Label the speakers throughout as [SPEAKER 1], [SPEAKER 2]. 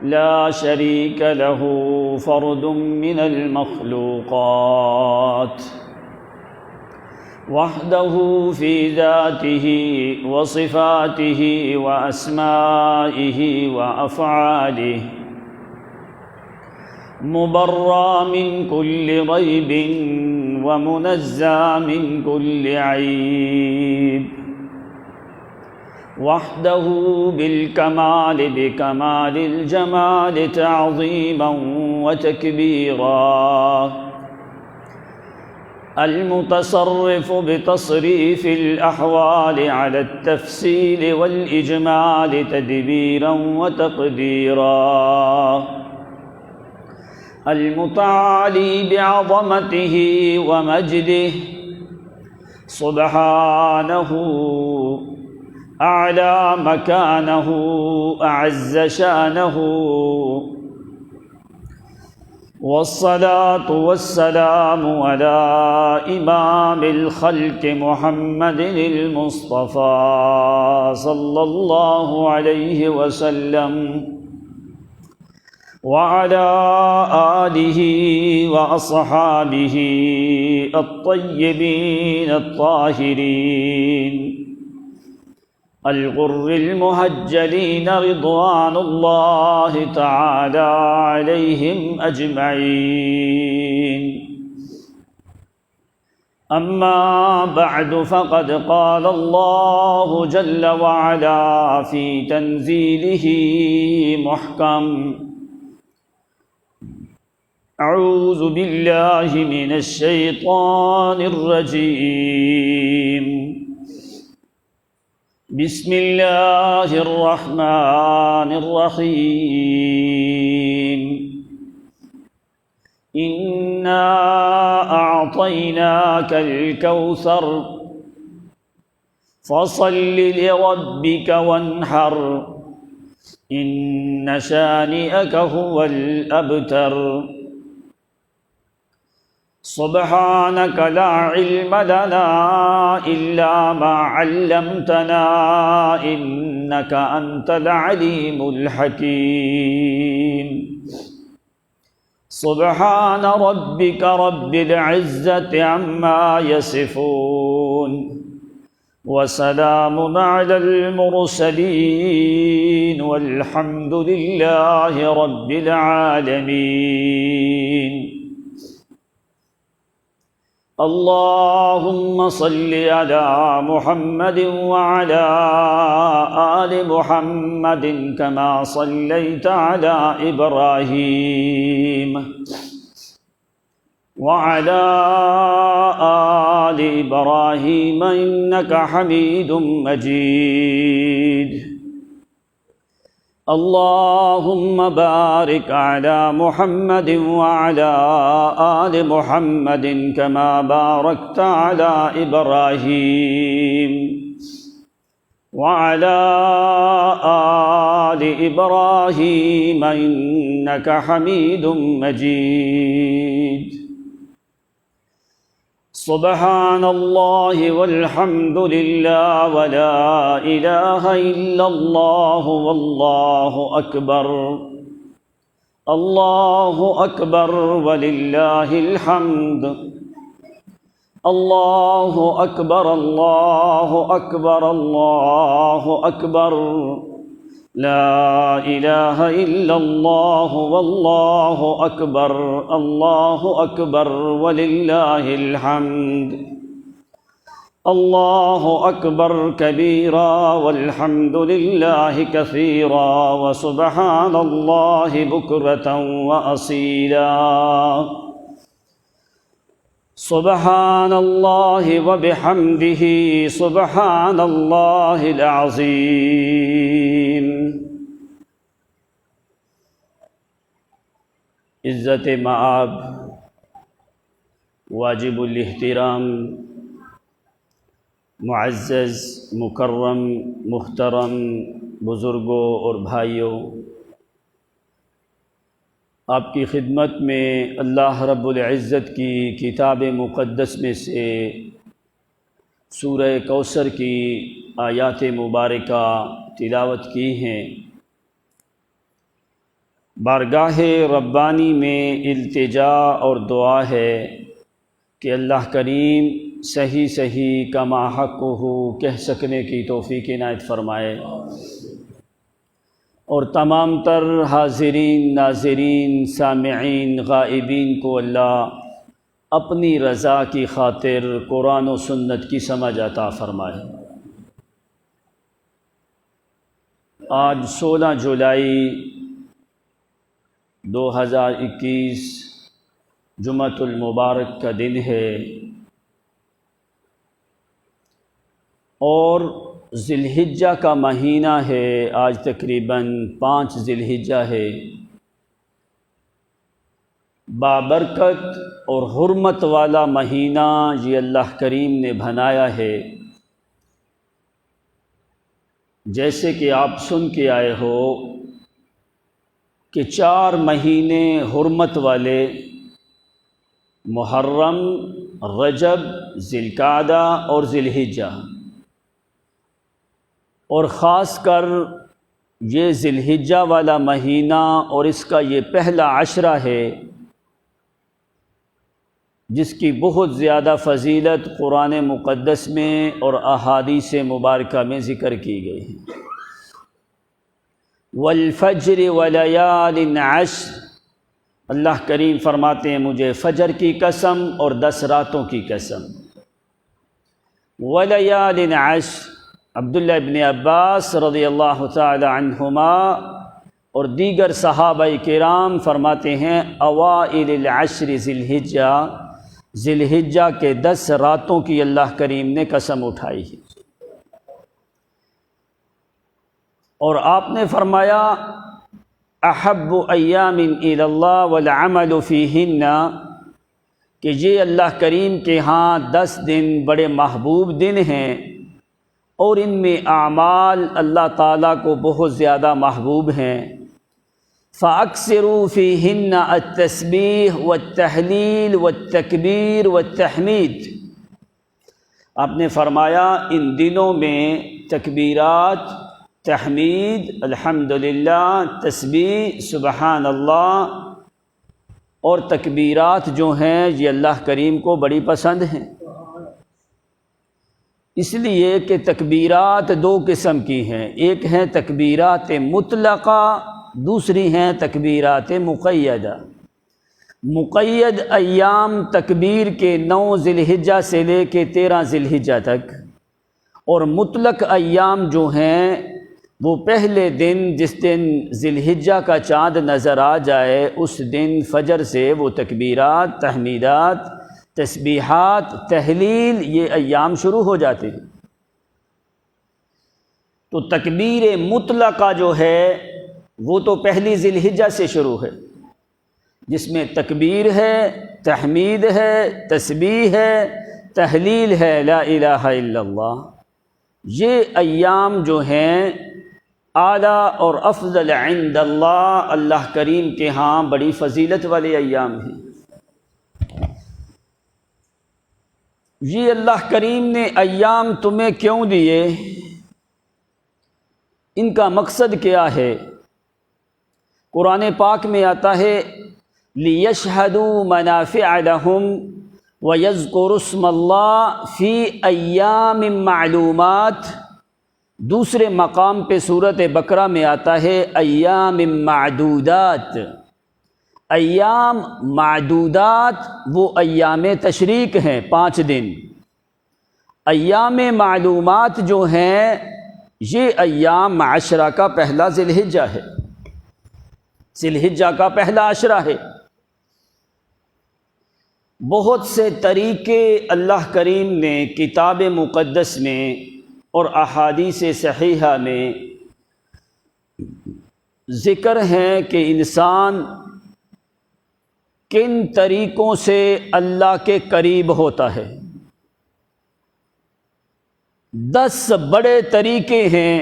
[SPEAKER 1] لا شريك له فرد من المخلوقات وحده في ذاته وصفاته وأسمائه وأفعاله مبرأ من كل ريب ومنزه من كل عيب وحده بالكمال بكمال الجمال تعظيما وتكبيرا المتصرف بتصريف الأحوال على التفصيل والإجمال تدبيرا وتقديرا المتعالي بعظمته ومجده سبحانه أعلى مكانه أعز شانه والصلاة والسلام على إمام الخلق محمد المصطفى صلى الله عليه وسلم وعلى آله وأصحابه الطيبين الطاهرين الغر المهجلين رضوان الله تعالى عليهم أجمعين أما بعد فقد قال الله جل وعلا في تنزيله محكم أعوذ بالله من الشيطان الرجيم بسم الله الرحمن الرحيم إنا أعطيناك الكوثر فصل لربك وانحر إن شانئك هو الأبتر سبحانك لا علم لنا إلا ما علمتنا إنك أنت العليم الحكيم سبحان ربك رب العزة عما يصفون وسلام على المرسلين والحمد لله رب العالمين اللهم صل على محمد وعلى آل محمد كما صليت على إبراهيم وعلى آل إبراهيم إنك حميد مجيد اللهم بارك على محمد وعلى آل محمد كما باركت على إبراهيم وعلى آل إبراهيم إنك حميد مجيد سبحان الله والحمد لله ولا إله إلا الله والله أكبر الله أكبر ولله الحمد الله أكبر الله أكبر الله أكبر لا إله إلا الله والله أكبر الله أكبر ولله الحمد الله أكبر كبيرا والحمد لله كثيرا وسبحان الله بكرة وأصيلا سبحان الله وبحمده سبحان الله العظيم عزت مآب واجب الاحترام معزز مکرم محترم بزرگوں اور بھائیوں، آپ کی خدمت میں اللہ رب العزت کی کتاب مقدس میں سے سورہ کوثر کی آیات مبارکہ تلاوت کی ہیں، بارگاہ ربانی میں التجا اور دعا ہے کہ اللہ کریم صحیح صحیح کما حق ہو کہہ سکنے کی توفیق عنایت فرمائے، اور تمام تر حاضرین، ناظرین، سامعین، غائبین کو اللہ اپنی رضا کی خاطر قرآن و سنت کی سمجھ عطا فرمائے۔ آج 16 جولائی 2021 جمعۃ المبارک کا دن ہے، اور ذی الحجہ کا مہینہ ہے۔ آج تقریباً 5 ذی الحجہ ہے۔ بابرکت اور حرمت والا مہینہ یہ اللہ کریم نے بنایا ہے۔ جیسے کہ آپ سن کے آئے ہو کہ 4 مہینے حرمت والے محرم، رجب، ذی القعدہ اور ذی الحجہ، اور خاص کر یہ ذی الحجہ والا مہینہ اور اس کا یہ پہلا عشرہ ہے جس کی بہت زیادہ فضیلت قرآن مقدس میں اور احادیث مبارکہ میں ذکر کی گئی ہے۔ والفجر ولیال عشر، اللہ کریم فرماتے ہیں مجھے فجر کی قسم اور 10 راتوں کی قسم۔ ولیال عشر، عبداللہ ابن عباس رضی اللہ تعالی عنہما اور دیگر صحابہ کرام فرماتے ہیں اوائل العشر ذی الحجہ، ذی الحجہ کے 10 راتوں کی اللہ کریم نے قسم اٹھائی ہے۔ اور آپ نے فرمایا احب ایام الی اللہ والعمل فیہن، کہ یہ اللہ کریم کے ہاں 10 دن بڑے محبوب دن ہیں، اور ان میں اعمال اللہ تعالیٰ کو بہت زیادہ محبوب ہیں۔ فَأَكْثِرُوا فِيهِنَّ التَّسْبِيحَ وَالتَّهْلِيلَ وَالتَّكْبِيرَ وَالتَّحْمِيدَ، آپ نے فرمایا ان دنوں میں تکبیرات، تحمید، الحمدللہ، تسبیح، سبحان اللہ اور تکبیرات جو ہیں یہ اللہ کریم کو بڑی پسند ہیں۔ اس لیے کہ تکبیرات 2 قسم کی ہیں، ایک ہیں تکبیرات مطلقہ، دوسری ہیں تکبیرات مقیدہ۔ مقید ایام تکبیر کے 9 ذی الحجہ سے لے کے 13 ذی الحجہ تک، اور مطلق ایام جو ہیں وہ پہلے دن جس دن ذی الحجہ کا چاند نظر آ جائے اس دن فجر سے وہ تکبیرات، تحمیدات، تسبیحات، تحلیل یہ ایام شروع ہو جاتے ہیں۔ تو تکبیر مطلقہ جو ہے وہ تو پہلی ذی الحجہ سے شروع ہے، جس میں تکبیر ہے، تحمید ہے، تسبیح ہے، تحلیل ہے، لا الہ الا اللہ۔ یہ ایام جو ہیں اعلیٰ اور افضل عند اللہ، اللہ کریم کے ہاں بڑی فضیلت والے ایام ہیں۔ یہ اللہ کریم نے ایام تمہیں کیوں دیے، ان کا مقصد کیا ہے؟ قرآن پاک میں آتا ہے لِيَشْهَدُوا مَنَافِعَ لَهُمْ وَيَذْكُرُوا اسْمَ اللَّهِ فِي أَيَّامٍ مَّعْلُومَاتٍ، دوسرے مقام پہ سورۃ بقرہ میں آتا ہے ایام معدودات۔ ایام معدودات وہ ایام تشریق ہیں 5 دن۔ ایام معلومات جو ہیں یہ ایام عشرہ کا پہلا ذی الحجہ ہے، ذی الحجہ کا پہلا عشرہ ہے۔ بہت سے طریقے اللہ کریم نے کتاب مقدس میں اور احادیث صحیحہ میں ذکر ہیں کہ انسان کن طریقوں سے اللہ کے قریب ہوتا ہے۔ 10 بڑے طریقے ہیں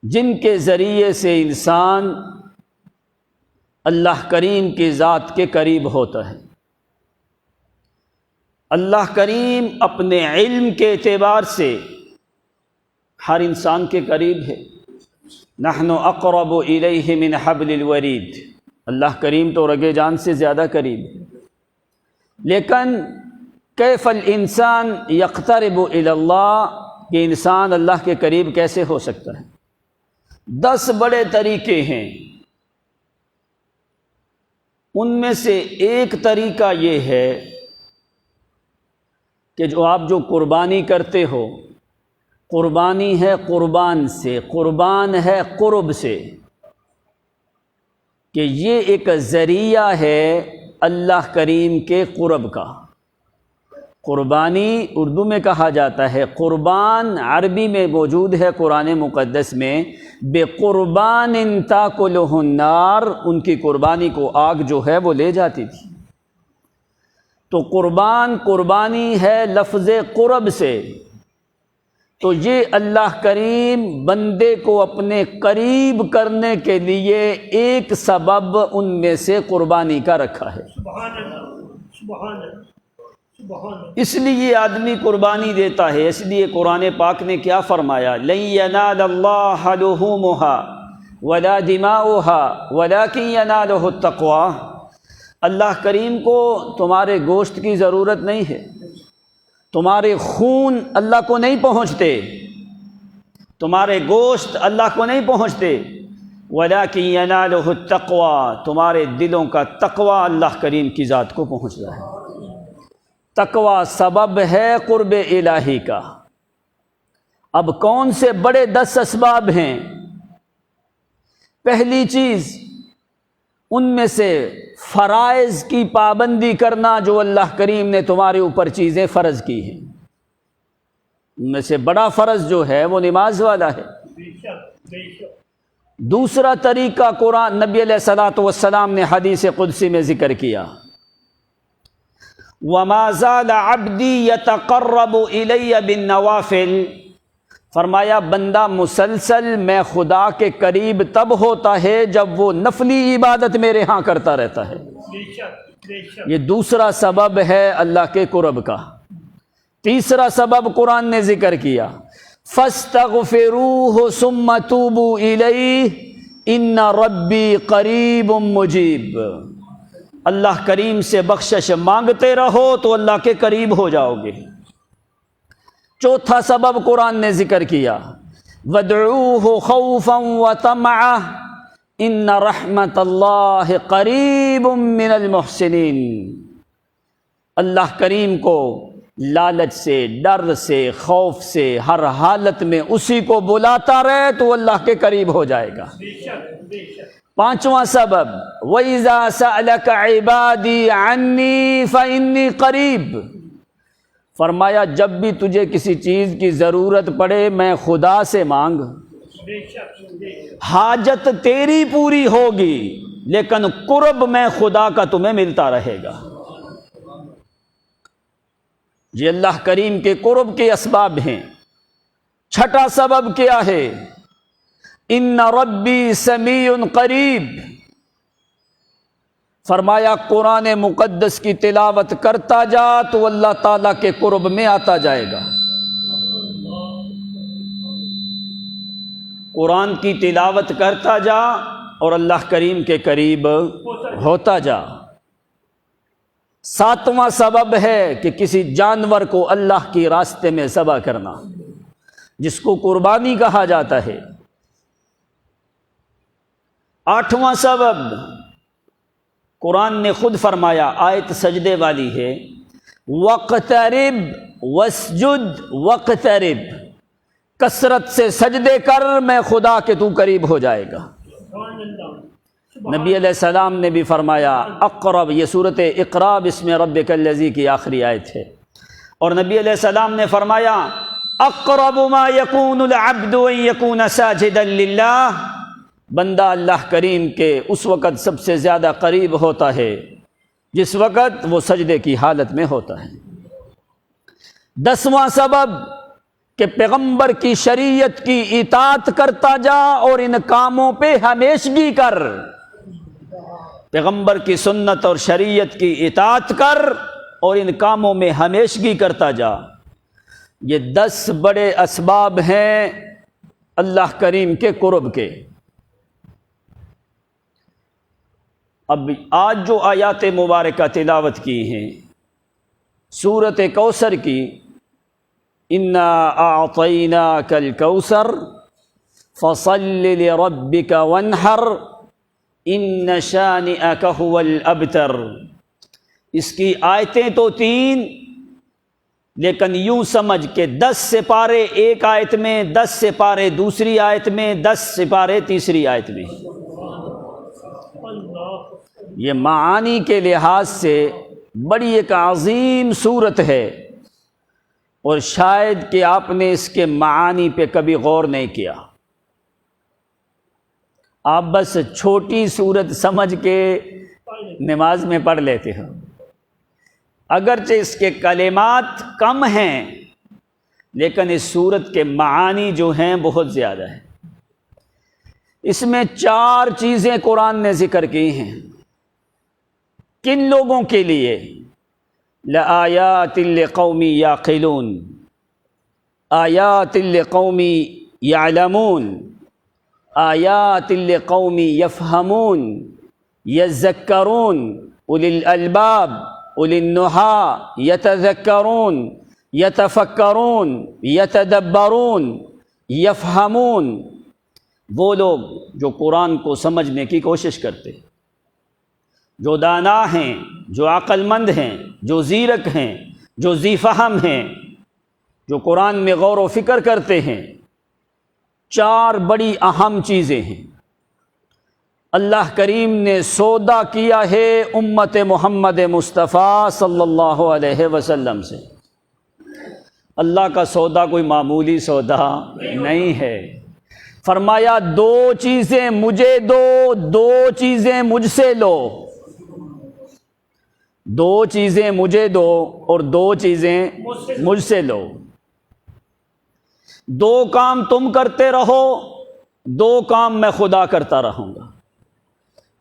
[SPEAKER 1] جن کے ذریعے سے انسان اللہ کریم کی ذات کے قریب ہوتا ہے۔ اللہ کریم اپنے علم کے اعتبار سے ہر انسان کے قریب ہے۔ نحن اقرب الیہ من حبل الورید، اللہ کریم تو رگ جان سے زیادہ قریب ہے، لیکن کیف الانسان یقترب الی اللہ، کہ انسان اللہ کے قریب کیسے ہو سکتا ہے؟ 10 بڑے طریقے ہیں، ان میں سے ایک طریقہ یہ ہے کہ جو قربانی کرتے ہو، قربانی ہے قربان سے، قربان ہے قرب سے، کہ یہ ایک ذریعہ ہے اللہ کریم کے قرب کا۔ قربانی اردو میں کہا جاتا ہے، قربان عربی میں موجود ہے قرآن مقدس میں، بے قربان تاکلہ النار، ان کی قربانی کو آگ جو ہے وہ لے جاتی تھی۔ تو قربانی ہے لفظ قرب سے، تو یہ اللہ کریم بندے کو اپنے قریب کرنے کے لیے ایک سبب ان میں سے قربانی کا رکھا ہے۔ اس لیے آدمی قربانی دیتا ہے، اس لیے قرآن پاک نے کیا فرمایا؟ لن ینال اللہ لحومها ولا دماؤها ولکن ینالہ التقوی، اللہ کریم کو تمہارے گوشت کی ضرورت نہیں ہے، تمہارے خون اللہ کو نہیں پہنچتے، تمہارے گوشت اللہ کو نہیں پہنچتے، وَلَٰكِن يَنَالُهُ التَّقْوَىٰ، تمہارے دلوں کا تقوی اللہ کریم کی ذات کو پہنچتا ہے۔ تقوی سبب ہے قرب الہی کا۔ اب کون سے بڑے 10 اسباب ہیں؟ پہلی چیز، ان میں سے فرائض کی پابندی کرنا، جو اللہ کریم نے تمہارے اوپر چیزیں فرض کی ہیں، ان میں سے بڑا فرض جو ہے وہ نماز والا ہے۔ دوسرا طریقہ قرآن نبی علیہ الصلوۃ والسلام نے حدیث قدسی میں ذکر کیا، وَمَا زَالَ عَبْدِي يَتَقَرَّبُ إِلَيَّ بِالنَّوَافِلِ، فرمایا بندہ مسلسل میں خدا کے قریب تب ہوتا ہے جب وہ نفلی عبادت میرے ہاں کرتا رہتا ہے۔ یہ دوسرا سبب ہے اللہ کے قرب کا۔ تیسرا سبب قرآن نے ذکر کیا، فَاسْتَغْفِرُوهُ ثُمَّ تُوبُوا إِلَيْهِ إِنَّ رَبِّي قَرِيبٌ مُجِيبٌ، اللہ کریم سے بخشش مانگتے رہو تو اللہ کے قریب ہو جاؤ گے۔ چوتھا سبب قرآن نے ذکر کیا، وَادْعُوهُ خَوْفًا وَطَمَعًا إِنَّ رَحْمَتَ اللَّهِ قَرِيبٌ مِّنَ الْمُحْسِنِينَ، اللہ کریم کو لالچ سے، ڈر سے، خوف سے ہر حالت میں اسی کو بلاتا رہے تو اللہ کے قریب ہو جائے گا۔ پانچواں سبب، وَإِذَا سَأَلَكَ عِبَادِي عَنِّي فَإِنِّي قَرِيبٌ، فرمایا جب بھی تجھے کسی چیز کی ضرورت پڑے میں خدا سے مانگ، حاجت تیری پوری ہوگی لیکن قرب میں خدا کا تمہیں ملتا رہے گا۔ یہ اللہ کریم کے قرب کے اسباب ہیں۔ چھٹا سبب کیا ہے؟ ان ربی سمیع قریب، فرمایا قرآن مقدس کی تلاوت کرتا جا تو اللہ تعالیٰ کے قرب میں آتا جائے گا۔ قرآن کی تلاوت کرتا جا اور اللہ کریم کے قریب ہوتا جا۔ ساتواں سبب ہے کہ کسی جانور کو اللہ کی راستے میں ذبح کرنا، جس کو قربانی کہا جاتا ہے۔ آٹھواں سبب، قرآن نے خود فرمایا، آیت سجدے والی ہے، وَاقْتَرِبْ وَاسْجُدْ وَاقْتَرِبْ، کثرت سے سجدے کر میں خدا کے تو قریب ہو جائے گا۔ نبی علیہ السلام نے بھی فرمایا، اقرب، یہ سورۃ اقرا بسم ربک الذی کی آخری آیت ہے، اور نبی علیہ السلام نے فرمایا، اقرب ما یکون العبد ان یکون ساجدا للہ، بندہ اللہ کریم کے اس وقت سب سے زیادہ قریب ہوتا ہے جس وقت وہ سجدے کی حالت میں ہوتا ہے۔ 10واں سبب کہ پیغمبر کی شریعت کی اطاعت کرتا جا اور ان کاموں پہ ہمیشگی کر، پیغمبر کی سنت اور شریعت کی اطاعت کر اور ان کاموں میں ہمیشگی کرتا جا۔ یہ 10 بڑے اسباب ہیں اللہ کریم کے قرب کے۔ اب آج جو آیات مبارکہ تلاوت کی ہیں سورۃ کوثر کی، انا اعطیناک الکوثر فصل لربک وانحر ان شانئک هو الابتر، اس کی آیتیں تو 3، لیکن یوں سمجھ کے 10 سپارے ایک آیت میں، 10 سپارے دوسری آیت میں، 10 سپارے تیسری آیت میں۔ یہ معانی کے لحاظ سے بڑی ایک عظیم صورت ہے، اور شاید کہ آپ نے اس کے معانی پہ کبھی غور نہیں کیا، آپ بس چھوٹی صورت سمجھ کے نماز میں پڑھ لیتے ہو، اگرچہ اس کے کلمات کم ہیں لیکن اس صورت کے معانی جو ہیں بہت زیادہ ہیں۔ اس میں 4 چیزیں قرآن نے ذکر کی ہیں۔ کن لوگوں کے لیے؟ لآیات لقوم یعقلون، آیات لقوم یعلمون، آیات لقوم یفہمون، یذکرون، اولی الالباب، اولی النہی، یتذکرون، یتفکرون، یتدبرون، یفہمون، وہ لوگ جو قرآن کو سمجھنے کی کوشش کرتے، جو دانا ہیں، جو عقل مند ہیں، جو زیرک ہیں، جو ذی فہم ہیں، جو قرآن میں غور و فکر کرتے ہیں۔ 4 بڑی اہم چیزیں ہیں۔ اللہ کریم نے سودا کیا ہے امت محمد مصطفیٰ صلی اللہ علیہ وسلم سے۔ اللہ کا سودا کوئی معمولی سودا نہیں ہے۔ فرمایا 2 چیزیں مجھے دو، 2 چیزیں مجھ سے لو، 2 چیزیں مجھے دو اور 2 چیزیں مجھ سے لو۔ 2 کام تم کرتے رہو، 2 کام میں خدا کرتا رہوں گا۔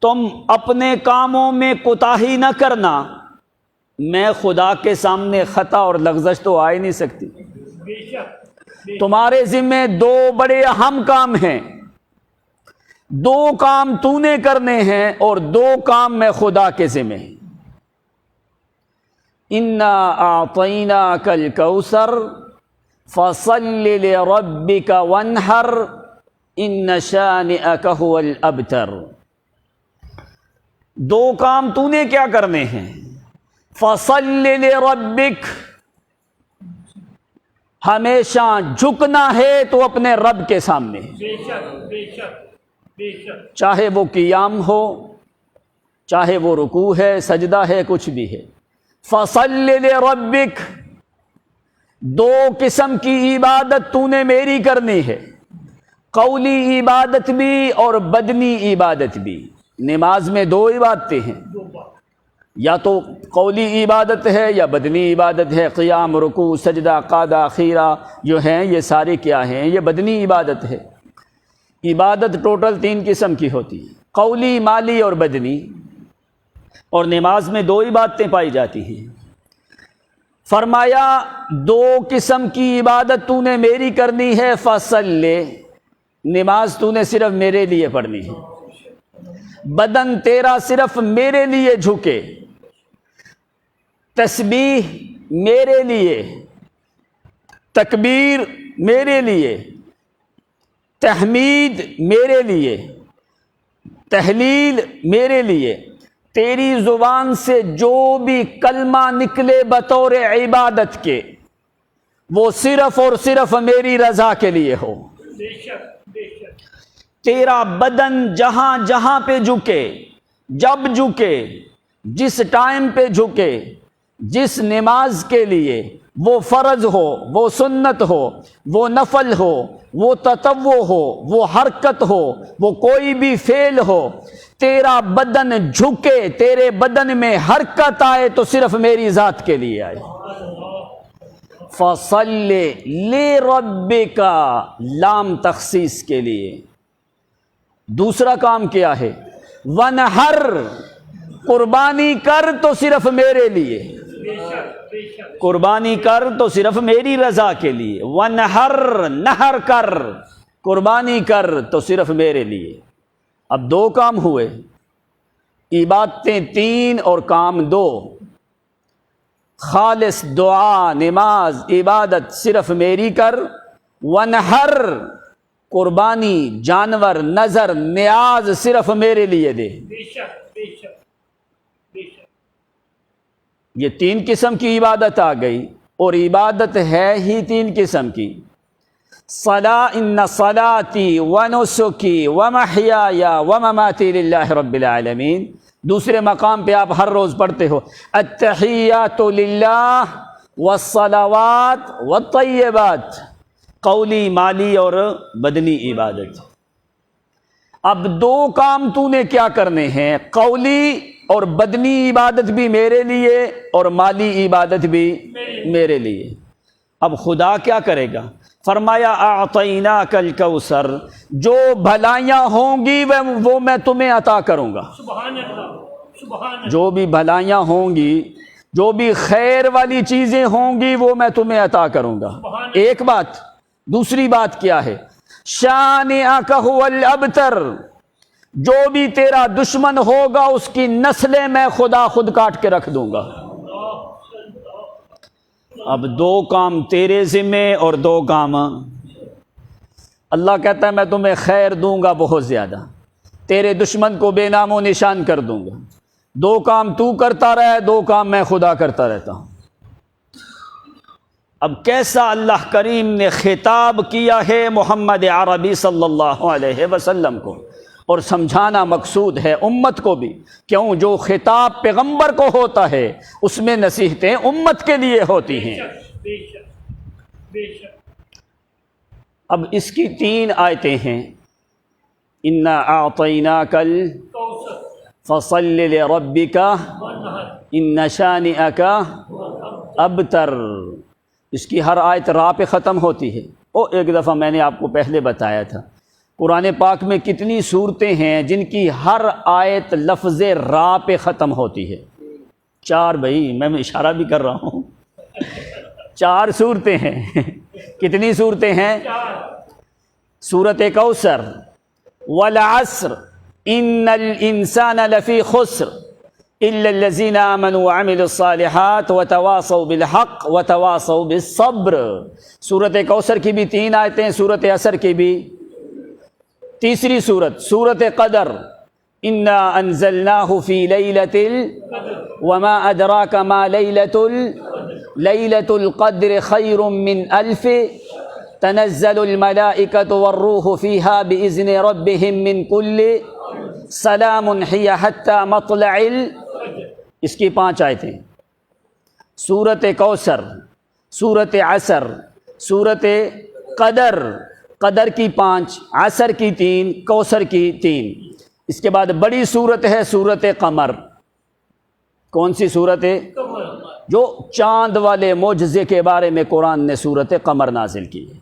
[SPEAKER 1] تم اپنے کاموں میں کوتاہی نہ کرنا، میں خدا کے سامنے خطا اور لغزش تو آ ہی نہیں سکتی۔ تمہارے ذمہ 2 بڑے اہم کام ہیں، 2 کام تو نے کرنے ہیں اور 2 کام میں خدا کے ذمہ ہیں۔ انا اعطیناک الکوثر فصل لربک وانحر ان شانئک هو الابتر۔ 2 کام تو نے کیا کرنے ہیں؟ فصل لربک، ہمیشہ جھکنا ہے تو اپنے رب کے سامنے، چاہے وہ قیام ہو، چاہے وہ رکوع ہے، سجدہ ہے، کچھ بھی ہے۔ فصل لربک، 2 قسم کی عبادت تو نے میری کرنی ہے، قولی عبادت بھی اور بدنی عبادت بھی۔ نماز میں 2 عبادتیں ہیں، یا تو قولی عبادت ہے یا بدنی عبادت ہے۔ قیام، رکوع، سجدہ، قعدہ، خیرہ جو ہیں یہ سارے کیا ہیں؟ یہ بدنی عبادت ہے۔ عبادت ٹوٹل 3 قسم کی ہوتی ہے، قولی، مالی اور بدنی، اور نماز میں 2 عبادتیں پائی جاتی ہیں۔ فرمایا 2 قسم کی عبادت تو نے میری کرنی ہے، فصل، نماز تو نے صرف میرے لیے پڑھنی ہے، بدن تیرا صرف میرے لیے جھکے، تسبیح میرے لیے، تکبیر میرے لیے، تحمید میرے لیے، تحلیل میرے لیے، تیری زبان سے جو بھی کلمہ نکلے بطور عبادت کے وہ صرف اور صرف میری رضا کے لیے ہو۔ تیرا بدن جہاں جہاں پہ جھکے، جب جھکے، جس ٹائم پہ جھکے، جس نماز کے لیے، وہ فرض ہو، وہ سنت ہو، وہ نفل ہو، وہ تطوع ہو، وہ حرکت ہو، وہ کوئی بھی فعل ہو، تیرا بدن جھکے، تیرے بدن میں حرکت آئے تو صرف میری ذات کے لیے آئے۔ فصل لربک، لام تخصیص کے لیے۔ دوسرا کام کیا ہے؟ ونحر، قربانی کر تو صرف میرے لیے، قربانی کر تو صرف میری رضا کے لیے۔ ونحر، نحر کر، قربانی کر تو صرف میرے لیے۔ اب دو کام ہوئے، عبادتیں تین اور کام دو۔ خالص دعا، نماز، عبادت صرف میری کر، ونحر قربانی، جانور، نظر، نیاز صرف میرے لیے دے۔ یہ تین قسم کی عبادت آ گئی، اور عبادت ہے ہی تین قسم کی۔ ان صلاتی ونسکی ومحیای ومماتی للہ رب العالمین۔ دوسرے مقام پہ آپ ہر روز پڑھتے ہو التحیات للہ والصلوات والطیبات، قولی، مالی اور بدنی عبادت۔ اب دو کام تو نے کیا کرنے ہیں، قولی اور بدنی عبادت بھی میرے لیے اور مالی عبادت بھی میرے لیے۔ اب خدا کیا کرے گا؟ فرمایا اعطیناک الکوثر، جو بھلائیاں ہوں گی وہ میں تمہیں عطا کروں گا۔ جو بھی بھلائیاں ہوں گی، جو بھی خیر والی چیزیں ہوں گی وہ میں تمہیں عطا کروں گا۔ ایک بات۔ دوسری بات کیا ہے؟ شانئک ھو الابتر، جو بھی تیرا دشمن ہوگا اس کی نسلیں میں خدا خود کاٹ کے رکھ دوں گا۔ اب دو کام تیرے ذمے اور دو کام اللہ کہتا ہے میں تمہیں خیر دوں گا بہت زیادہ، تیرے دشمن کو بے نام و نشان کر دوں گا۔ دو کام تو کرتا رہے، دو کام میں خدا کرتا رہتا ہوں۔ اب کیسا اللہ کریم نے خطاب کیا ہے محمد عربی صلی اللہ علیہ وسلم کو، اور سمجھانا مقصود ہے امت کو بھی، کیوں جو خطاب پیغمبر کو ہوتا ہے اس میں نصیحتیں امت کے لیے ہوتی ہیں۔ اب اس کی تین آیتیں ہیں، انا اعطیناک فصل لربک ان شانئک ابتر۔ اس کی ہر آیت را پہ ختم ہوتی ہے۔ ایک دفعہ میں نے آپ کو پہلے بتایا تھا قرآن پاک میں کتنی صورتیں ہیں جن کی ہر آیت لفظ را پہ ختم ہوتی ہے۔ 4 بھائی، میں اشارہ بھی کر رہا ہوں، 4 صورتیں ہیں۔ کتنی صورتیں ہیں؟ سورۃ کوثر، والعصر ان الانسان لفی خسر الا الذین آمنوا وعملوا الصالحات وتواصوا بالحق وتواصوا بالصبر۔ سورۃ کوثر کی بھی 3 آیتیں، سورۃ عصر کی بھی۔ تیسری سورت، سورۃ قدر، انا انزلناہ فی لیلۃ وما ادراک ما لیلۃ القدر خیر من الف تنزل الملائکۃ والروح فیہا باذن ربہم من کل سلام ہی حتی مطلع اس کی 5 آیتیں۔ سورۃ کوثر، سورۃ عصر، سورۃ قدر، قدر کی 5، عصر کی 3، کوثر کی 3۔ اس کے بعد بڑی صورت ہے سورۃ قمر۔ کون سی صورت ہے؟ جو چاند والے معجزے کے بارے میں قرآن نے سورۃ قمر نازل کی ہے،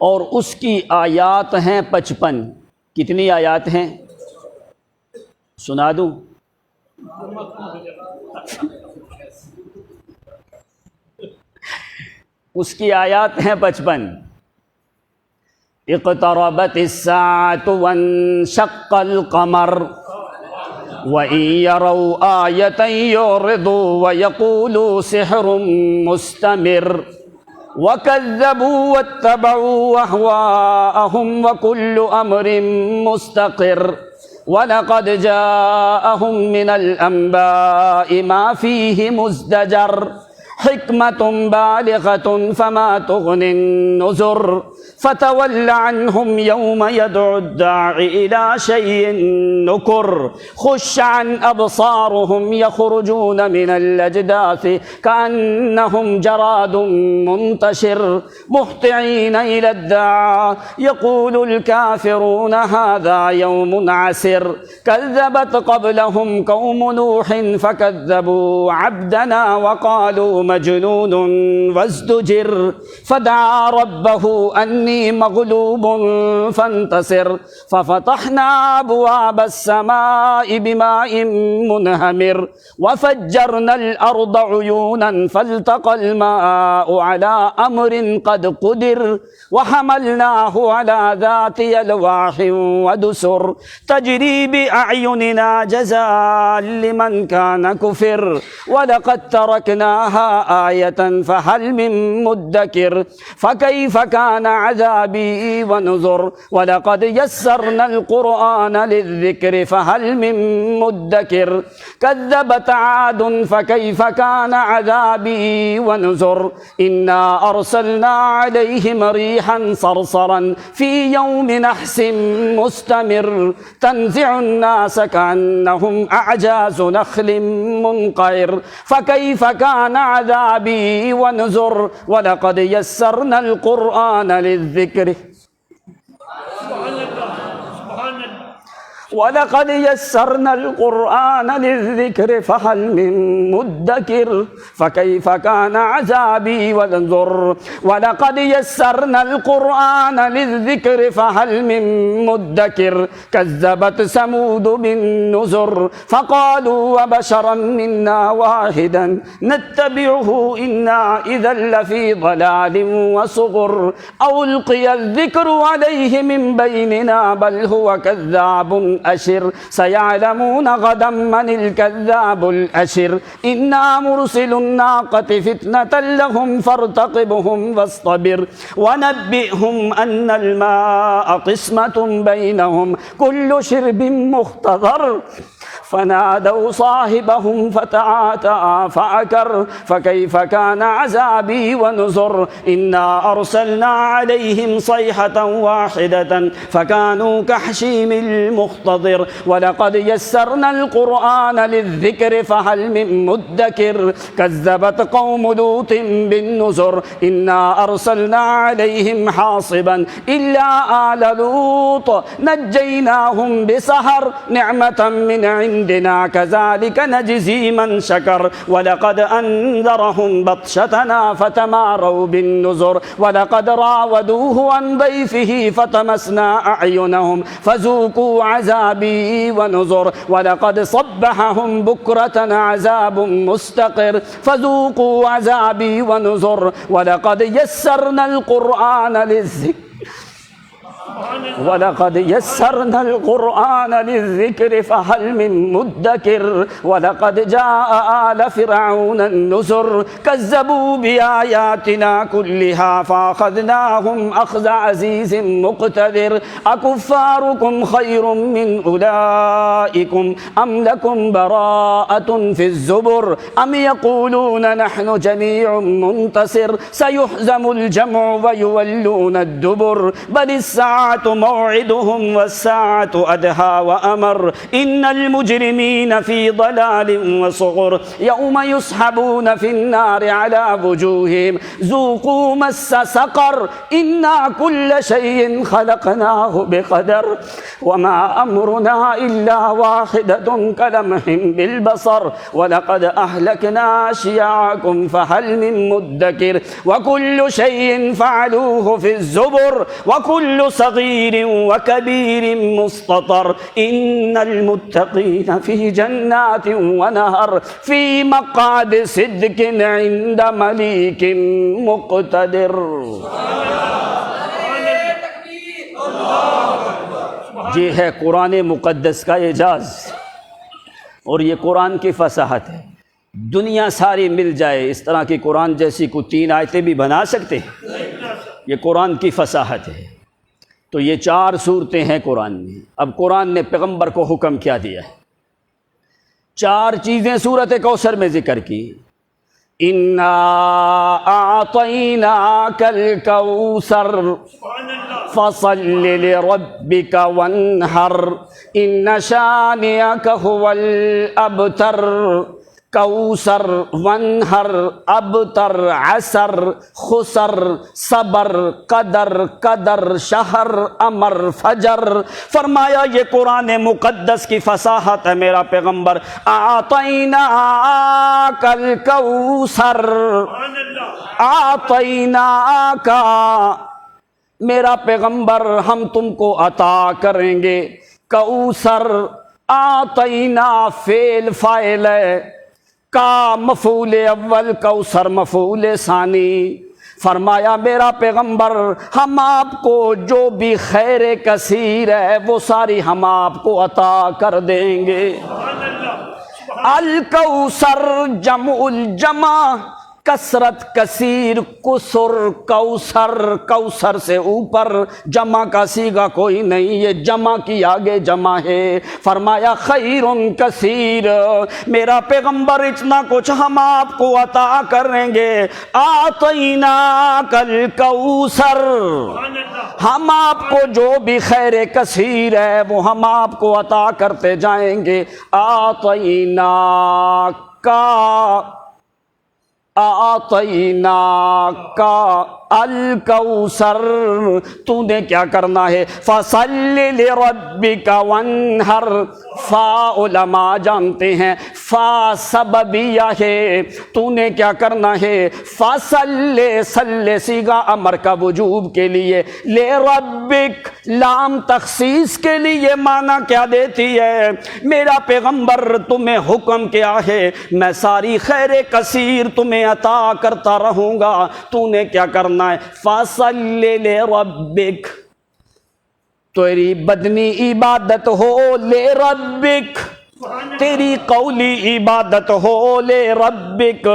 [SPEAKER 1] اور اس کی آیات ہیں 55۔ کتنی آیات ہیں؟ سنا دوں؟ اس کی آیات ہیں 55۔ اقتربت الساعة وانشق القمر وإن يروا آية يعرضوا ويقولوا سحر مستمر وكذبوا واتبعوا أهواءهم وكل أمر مستقر وَلَقَدْ جَاءَهُم مِّنَ الْأَنبَاءِ مَا فِيهِ مُزْدَجَرٌ حِكْمَةٌ بَالِغَةٌ فَمَا تُغْنِ النُّذُرُ فَتَوَلَّ عَنْهُمْ يَوْمَ يَدْعُ الدَّاعِ إِلَىٰ شَيْءٍ نُّكُرٍ خُشَّ عَنْ أَبْصَارُهُمْ يَخْرُجُونَ مِنَ الْأَجْدَاثِ كَأَنَّهُمْ جَرَادٌ مُّنتَشِرٌ مُهْطِعِينَ إِلَى الدَّاعِ يَقُولُ الْكَافِرُونَ هَٰذَا يَوْمٌ عَسِرٌ كَذَّبَتْ قَبْلَهُمْ قَوْمُ نُوحٍ فَكَذَّبُوا عَبْدَنَا وَقَالُوا مجنون وازدجر فدعا ربه أني مغلوب فانتصر ففتحنا أبواب السماء بماء منهمر وفجرنا الأرض عيونا فالتقى الماء على أمر قد قدر وحملناه على ذات ألواح ودسر تجري بأعيننا جزاء لمن كان كفر ولقد تركناها آية فهل من مدكر فكيف كان عذابي ونذر ولقد يسرنا القرآن للذكر فهل من مدكر كذبت عاد فكيف كان عذابي ونذر إنا أرسلنا عليهم ريحا صرصرا في يوم نحس مستمر تنزع الناس كأنهم أعجاز نخل منقعر فكيف كان عذابي ونذر ولقد يسرنا القرآن للذكر ولقد يسرنا القرآن للذكر فهل من مدكر فكيف كان عذابي ونذر ولقد يسرنا القرآن للذكر فهل من مدكر كذبت ثمود بالنذر فقالوا وبشرا منا واحدا نتبعه إنا إذا لفي ضلال وسعر أو ألقي الذكر عليه من بيننا بل هو كذاب أشر سيعلمون غدا من الكذاب الأشر إنا مرسل الناقة فتنة لهم فارتقبهم واصطبر ونبئهم أن الماء قسمة بينهم كل شرب مختضر فنادوا صاحبهم فتعاطى فعقر فكيف كان عذابي ونذر إنا أرسلنا عليهم صيحة واحدة فكانوا كحشيم المختضر ولقد يسرنا القرآن للذكر فهل من مدكر كذبت قوم لوط بالنذر إنا أرسلنا عليهم حاصبا إلا آل لوط نجيناهم بسحر نعمة من عندنا كذلك نجزي من شكر ولقد أنذرهم بطشتنا فتماروا بالنذر ولقد راودوه عن ضيفه فطمسنا أعينهم فذوقوا عذابي ونذر ولقد صبحهم بكرة عذاب مستقر فذوقوا عذابي ونذر ولقد يسرنا القرآن للذكر ولقد يسرنا القرآن للذكر فهل من مدكر ولقد جاء آل فرعون النذر كذبوا بآياتنا كلها فأخذناهم أخذ عزيز مقتدر أكفاركم خير من أولئكم أم لكم براءة في الزبر أم يقولون نحن جميع منتصر سيهزم الجمع ويولون الدبر بل الساعة موعدهم والساعة أدهى وأمر إن المجرمين في ضلال وسعر يوم يسحبون في النار على وجوههم ذوقوا مس سقر إنا كل شيء خلقناه بقدر وما أمرنا إلا واحدة كلمح بالبصر ولقد أهلكنا أشياعكم فهل من مدكر وكل شيء فعلوه في الزبر وكل صغير وكبير مستطر إن المتقين في جنات ونهر في مقعد صدق عند مليك مقتدر. یہ ہے قرآن مقدس کا اعجاز اور یہ قرآن کی فصاحت ہے. دنیا ساری مل جائے اس طرح کی قرآن جیسی کوئی 3 آیتیں بھی بنا سکتے ہیں؟ یہ قرآن کی فصاحت ہے. تو یہ 4 صورتیں ہیں قرآن میں. اب قرآن نے پیغمبر کو حکم کیا دیا ہے؟ 4 چیزیں سورۃ کوثر میں ذکر کی. انا اعطیناک الکوثر فصل لربک وانحر ان شانئک هو الابتر. کوثر، ونہر، ابتر، عسر، خسر، صبر، قدر، قدر، شہر، امر، فجر۔ فرمایا یہ قرآن مقدس کی فصاحت ہے میرا پیغمبر، اعطیناک الکوثر، اعطیناک، میرا پیغمبر ہم تم کو عطا کریں گے کوثر۔ اعطینا فعل فاعل ہے، کا مفعول اول، کوثر مفعول ثانی۔ فرمایا میرا پیغمبر ہم آپ کو جو بھی خیر کثیر ہے وہ ساری ہم آپ کو عطا کر دیں گے۔ الکوثر جمع الجمع، کثرت کثیر، کثر کوثر، کوثر سے اوپر جمع کا صیغہ کوئی نہیں، یہ جمع کی آگے جمع ہے۔ فرمایا خیر کثیر، میرا پیغمبر اتنا کچھ ہم آپ کو عطا کریں گے۔ اعطیناک الکوثر، ہم آپ کو جو بھی خیر کثیر ہے وہ ہم آپ کو عطا کرتے جائیں گے۔ اعطیناک، اعطیناک الکوثر، تو نے کیا کرنا ہے؟ فصل لربک وانحر، فا علماء جانتے ہیں فا سببیہ ہے، تو نے کیا کرنا ہے؟ فصل، صل صیغہ امر کا وجوب کے لیے، لربک لام تخصیص کے لیے معنی کیا دیتی ہے؟ میرا پیغمبر تمہیں حکم کیا ہے، میں ساری خیر کثیر تمہیں عطا کرتا رہوں گا، تو نے کیا کرنا ہے؟ فَصَلِّ لِرَبِّكَ، تیری بدنی عبادت ہو لِرَبِّكَ، تیری قولی عبادت ہو لِرَبِّكَ،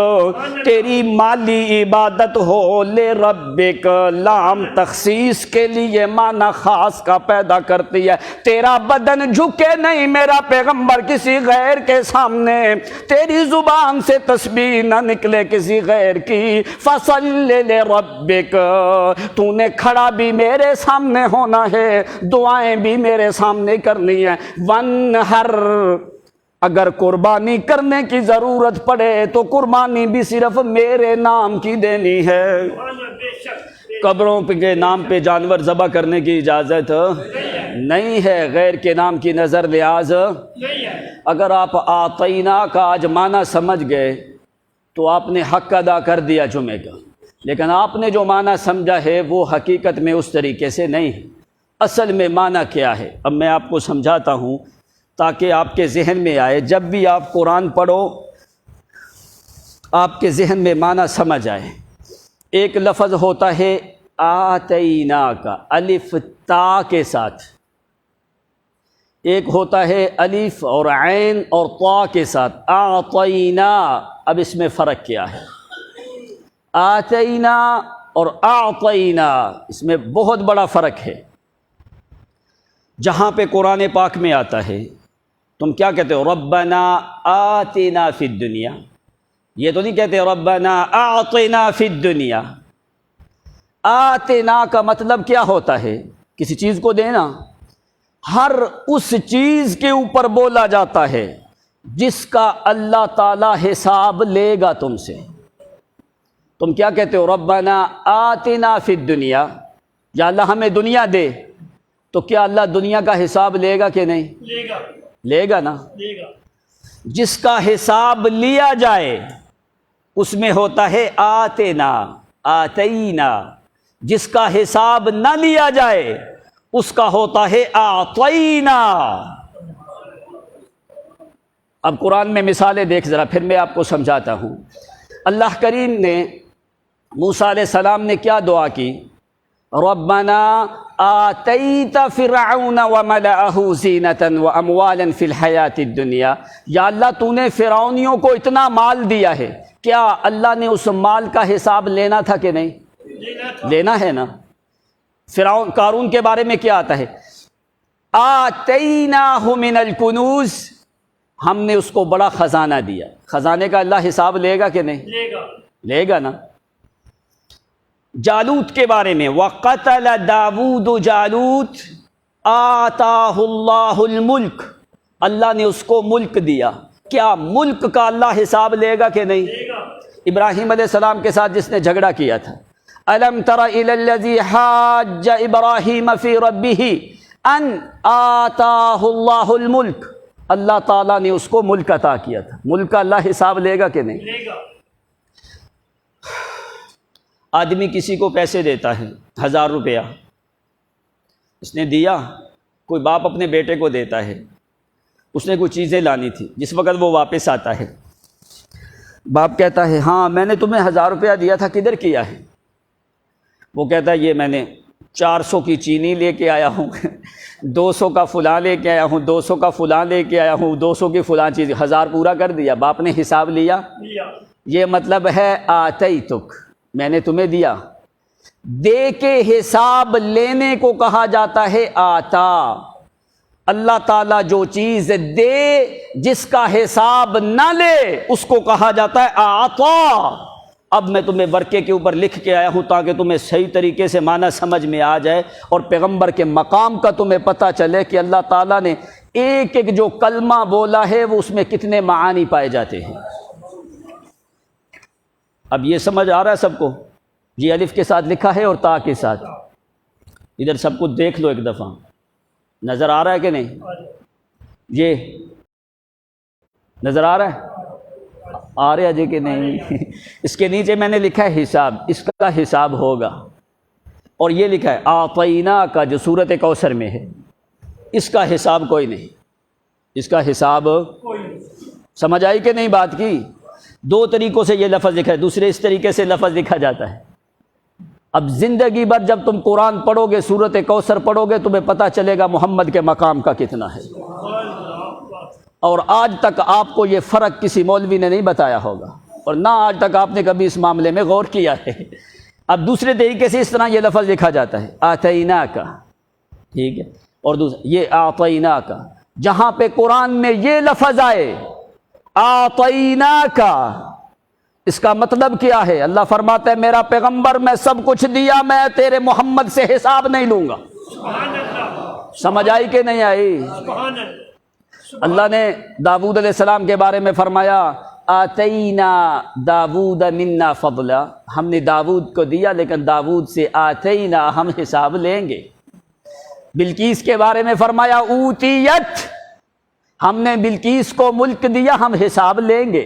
[SPEAKER 1] تیری مالی عبادت ہو لِرَبِّكَ، لام تخصیص کے لیے معنی خاص کا پیدا کرتی ہے۔ تیرا بدن جھکے نہیں میرا پیغمبر کسی غیر کے سامنے، تیری زبان سے تسبیح نہ نکلے کسی غیر کی۔ فَصَلِّ لِرَبِّكَ، تو نے کھڑا بھی میرے سامنے ہونا ہے، دعائیں بھی میرے سامنے کرنی ہیں۔ وَانْحَرْ، اگر قربانی کرنے کی ضرورت پڑے تو قربانی بھی صرف میرے نام کی دینی ہے، قبروں کے نام پہ جانور ذبح کرنے کی اجازت نہیں ہے، غیر کے نام کی نظر نیاز نہیں ہے۔ اگر آپ آتینا کا آج معنی سمجھ گئے تو آپ نے حق ادا کر دیا جمعے کا، لیکن آپ نے جو معنی سمجھا ہے وہ حقیقت میں اس طریقے سے نہیں ہے۔ اصل میں معنی کیا ہے اب میں آپ کو سمجھاتا ہوں تاکہ آپ کے ذہن میں آئے، جب بھی آپ قرآن پڑھو آپ کے ذہن میں معنی سمجھ آئے۔ ایک لفظ ہوتا ہے آتینا کا، الف تا کے ساتھ، ایک ہوتا ہے الف اور عین اور طا کے ساتھ، آتینا۔ اب اس میں فرق کیا ہے؟ آتینا اور اعطینا اس میں بہت بڑا فرق ہے۔ جہاں پہ قرآن پاک میں آتا ہے تم کیا کہتے ہو؟ ربنا آتنا فی الدنیا، یہ تو نہیں کہتے ربنا اعطنا فی الدنیا۔ آتنا کا مطلب کیا ہوتا ہے؟ کسی چیز کو دینا، ہر اس چیز کے اوپر بولا جاتا ہے جس کا اللہ تعالی حساب لے گا تم سے۔ تم کیا کہتے ہو؟ ربنا آتنا فی الدنیا، یا اللہ ہمیں دنیا دے، تو کیا اللہ دنیا کا حساب لے گا کہ نہیں؟ لے گا نا۔ جس کا حساب لیا جائے اس میں ہوتا ہے آتنا، آتینا، جس کا حساب نہ لیا جائے اس کا ہوتا ہے اعطینا۔ اب قرآن میں مثالیں دیکھ ذرا، پھر میں آپ کو سمجھاتا ہوں۔ اللہ کریم نے موسیٰ علیہ السلام نے کیا دعا کی؟ ربنا آتیت فرعون وملأہ زینۃ واموالا فی الحیاۃ الدنیا، یا اللہ تو نے فرعونیوں کو اتنا مال دیا ہے، کیا اللہ نے اس مال کا حساب لینا تھا کہ نہیں؟ لینا ہے نا۔ فرعون قارون کے بارے میں کیا آتا ہے؟ آتیناہ من الکنوز، ہم نے اس کو بڑا خزانہ دیا۔ خزانے کا اللہ حساب لے گا کہ نہیں؟ لے گا نا۔ جالوت کے بارے میں وَقَتَلَ دَاوُودُ جالوت آتاہ اللہ الملک، اللہ نے اس کو ملک دیا۔ کیا ملک کا اللہ حساب لے گا کہ نہیں؟ ابراہیم علیہ السلام کے ساتھ جس نے جھگڑا کیا تھا، الم تر الی الذی حاج ابراہیم فی ربہ ان آتاہ اللہ الملک، اللہ تعالیٰ نے اس کو ملک عطا کیا تھا، ملک کا اللہ حساب لے گا کہ نہیں؟ آدمی کسی کو پیسے دیتا ہے 1000 روپیہ، اس نے دیا، کوئی باپ اپنے بیٹے کو دیتا ہے، اس نے کوئی چیزیں لانی تھی، جس وقت وہ واپس آتا ہے باپ کہتا ہے ہاں میں نے تمہیں 1000 روپیہ دیا تھا، کدھر کیا ہے؟ وہ کہتا ہے یہ میں نے 400 کی چینی لے کے آیا ہوں 200 کا فلاں لے کے آیا ہوں 200 کا فلاں لے کے آیا ہوں 200 کی فلاں چیز، 1000 پورا کر دیا، باپ نے حساب لیا؟ یہ مطلب ہے آتیتک، میں نے تمہیں دیا، دے کے حساب لینے کو کہا جاتا ہے آتا۔ اللہ تعالیٰ جو چیز دے جس کا حساب نہ لے اس کو کہا جاتا ہے آتا۔ اب میں تمہیں ورقے کے اوپر لکھ کے آیا ہوں تاکہ تمہیں صحیح طریقے سے معنی سمجھ میں آ جائے اور پیغمبر کے مقام کا تمہیں پتہ چلے کہ اللہ تعالیٰ نے ایک ایک جو کلمہ بولا ہے وہ اس میں کتنے معانی پائے جاتے ہیں۔ اب یہ سمجھ آ رہا ہے سب کو؟ یہ الف کے ساتھ لکھا ہے اور تا کے ساتھ، ادھر سب کو دیکھ لو ایک دفعہ، نظر آ رہا ہے کہ نہیں؟ یہ نظر آ رہا ہے؟ آ رہا ہے کہ نہیں؟ اس کے نیچے میں نے لکھا ہے حساب، اس کا حساب ہوگا، اور یہ لکھا ہے اعطینا کا جو سورۃ کوثر میں ہے، اس کا حساب کوئی نہیں، اس کا حساب سمجھ آئی کہ نہیں بات کی؟ 2 طریقوں سے یہ لفظ لکھا ہے، دوسرے اس طریقے سے لفظ لکھا جاتا ہے۔ اب زندگی بھر جب تم قرآن پڑھو گے، سورۃ کوثر پڑھو گے، تمہیں پتہ چلے گا محمد کے مقام کا کتنا ہے، اور آج تک آپ کو یہ فرق کسی مولوی نے نہیں بتایا ہوگا، اور نہ آج تک آپ نے کبھی اس معاملے میں غور کیا ہے۔ اب دوسرے طریقے سے اس طرح یہ لفظ لکھا جاتا ہے آتینا کا، ٹھیک ہے، اور دوسرا یہ آتینا کا، جہاں پہ قرآن میں یہ لفظ آئے آتینا کا، اس کا مطلب کیا ہے؟ اللہ فرماتا ہے میرا پیغمبر میں سب کچھ دیا، میں تیرے محمد سے حساب نہیں لوں گا۔ سمجھ آئی کہ نہیں آئی؟ اللہ نے داؤد علیہ السلام کے بارے میں فرمایا آتینا داؤد منا فضلا، ہم نے داؤد کو دیا لیکن داؤد سے آتینا، ہم حساب لیں گے۔ بلقیس کے بارے میں فرمایا اوتیت، ہم نے بلقیس کو ملک دیا، ہم حساب لیں گے۔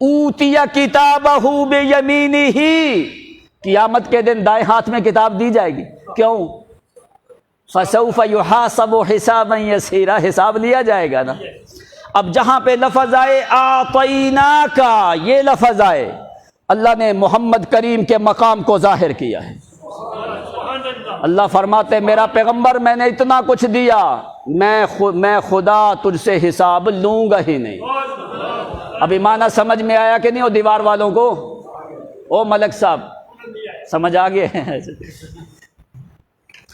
[SPEAKER 1] اوتی کتابہ بیمینہ، قیامت کے دن دائیں ہاتھ میں کتاب دی جائے گی، کیوں؟ فسوف یحاسب حسابا یسیرا، حساب لیا جائے گا نا۔ اب جہاں پہ لفظ آئے آتینا کا، یہ لفظ آئے، اللہ نے محمد کریم کے مقام کو ظاہر کیا ہے۔ اللہ فرماتے ہیں میرا پیغمبر میں نے اتنا کچھ دیا، میں خدا تجھ سے حساب لوں گا ہی نہیں۔ ابھی معنی سمجھ میں آیا کہ نہیں؟ وہ دیوار والوں کو، او ملک صاحب سمجھ آ گئے؟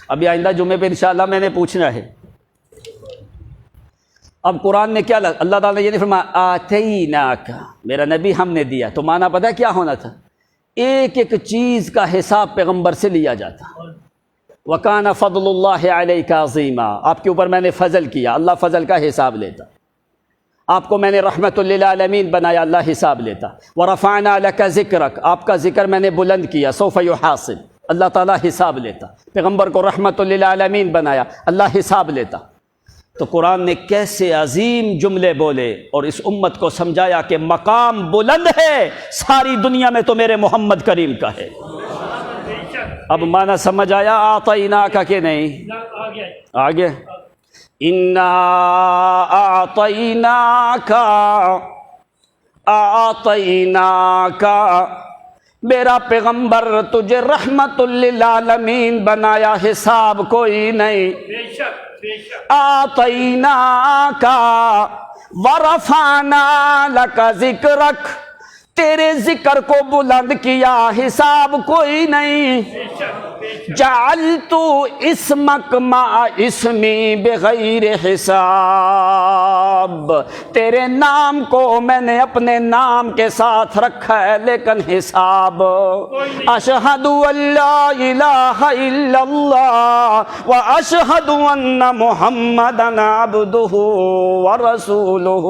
[SPEAKER 1] ابھی آئندہ جمعے پہ انشاءاللہ میں نے پوچھنا ہے۔ اب قرآن نے کیا اللہ تعالیٰ نے یہ نہیں فرمایا آتیناک، میرا نبی ہم نے دیا، تو معنی پتہ کیا ہونا تھا؟ ایک ایک چیز کا حساب پیغمبر سے لیا جاتا۔ وَكَانَ فَضْلُ اللَّهِ عَلَيْكَ عَظِيمًا، آپ کے اوپر میں نے فضل کیا، اللہ فضل کا حساب لیتا۔ آپ کو میں نے رحمت للعالمین بنایا، اللہ حساب لیتا۔ وَرَفَعْنَا لَكَ ذِكْرَكَ، آپ کا ذکر میں نے بلند کیا، سوف یحاسب، اللہ تعالیٰ حساب لیتا۔ پیغمبر کو رحمت للعالمین بنایا، اللہ حساب لیتا۔ تو قرآن نے کیسے عظیم جملے بولے اور اس امت کو سمجھایا کہ مقام بلند ہے، ساری دنیا میں تو میرے محمد کریم کا ہے۔ اب معنی سمجھ آیا آتینا کا کہ نہیں؟ آگے انا اعطیناک، میرا پیغمبر تجھے رحمت للعالمین بنایا، حساب کوئی نہیں۔ اعطیناک ورفعنا لک ذکرک، تیرے ذکر کو بلند کیا، حساب کوئی نہیں۔ جعلت اسمک مع اسمی بغیر حساب، رب، تیرے نام کو میں نے اپنے نام کے ساتھ رکھا ہے لیکن حساب اشہد ان لا الہ الا اللہ و اشہد ان محمدا عبدہ ورسولہ،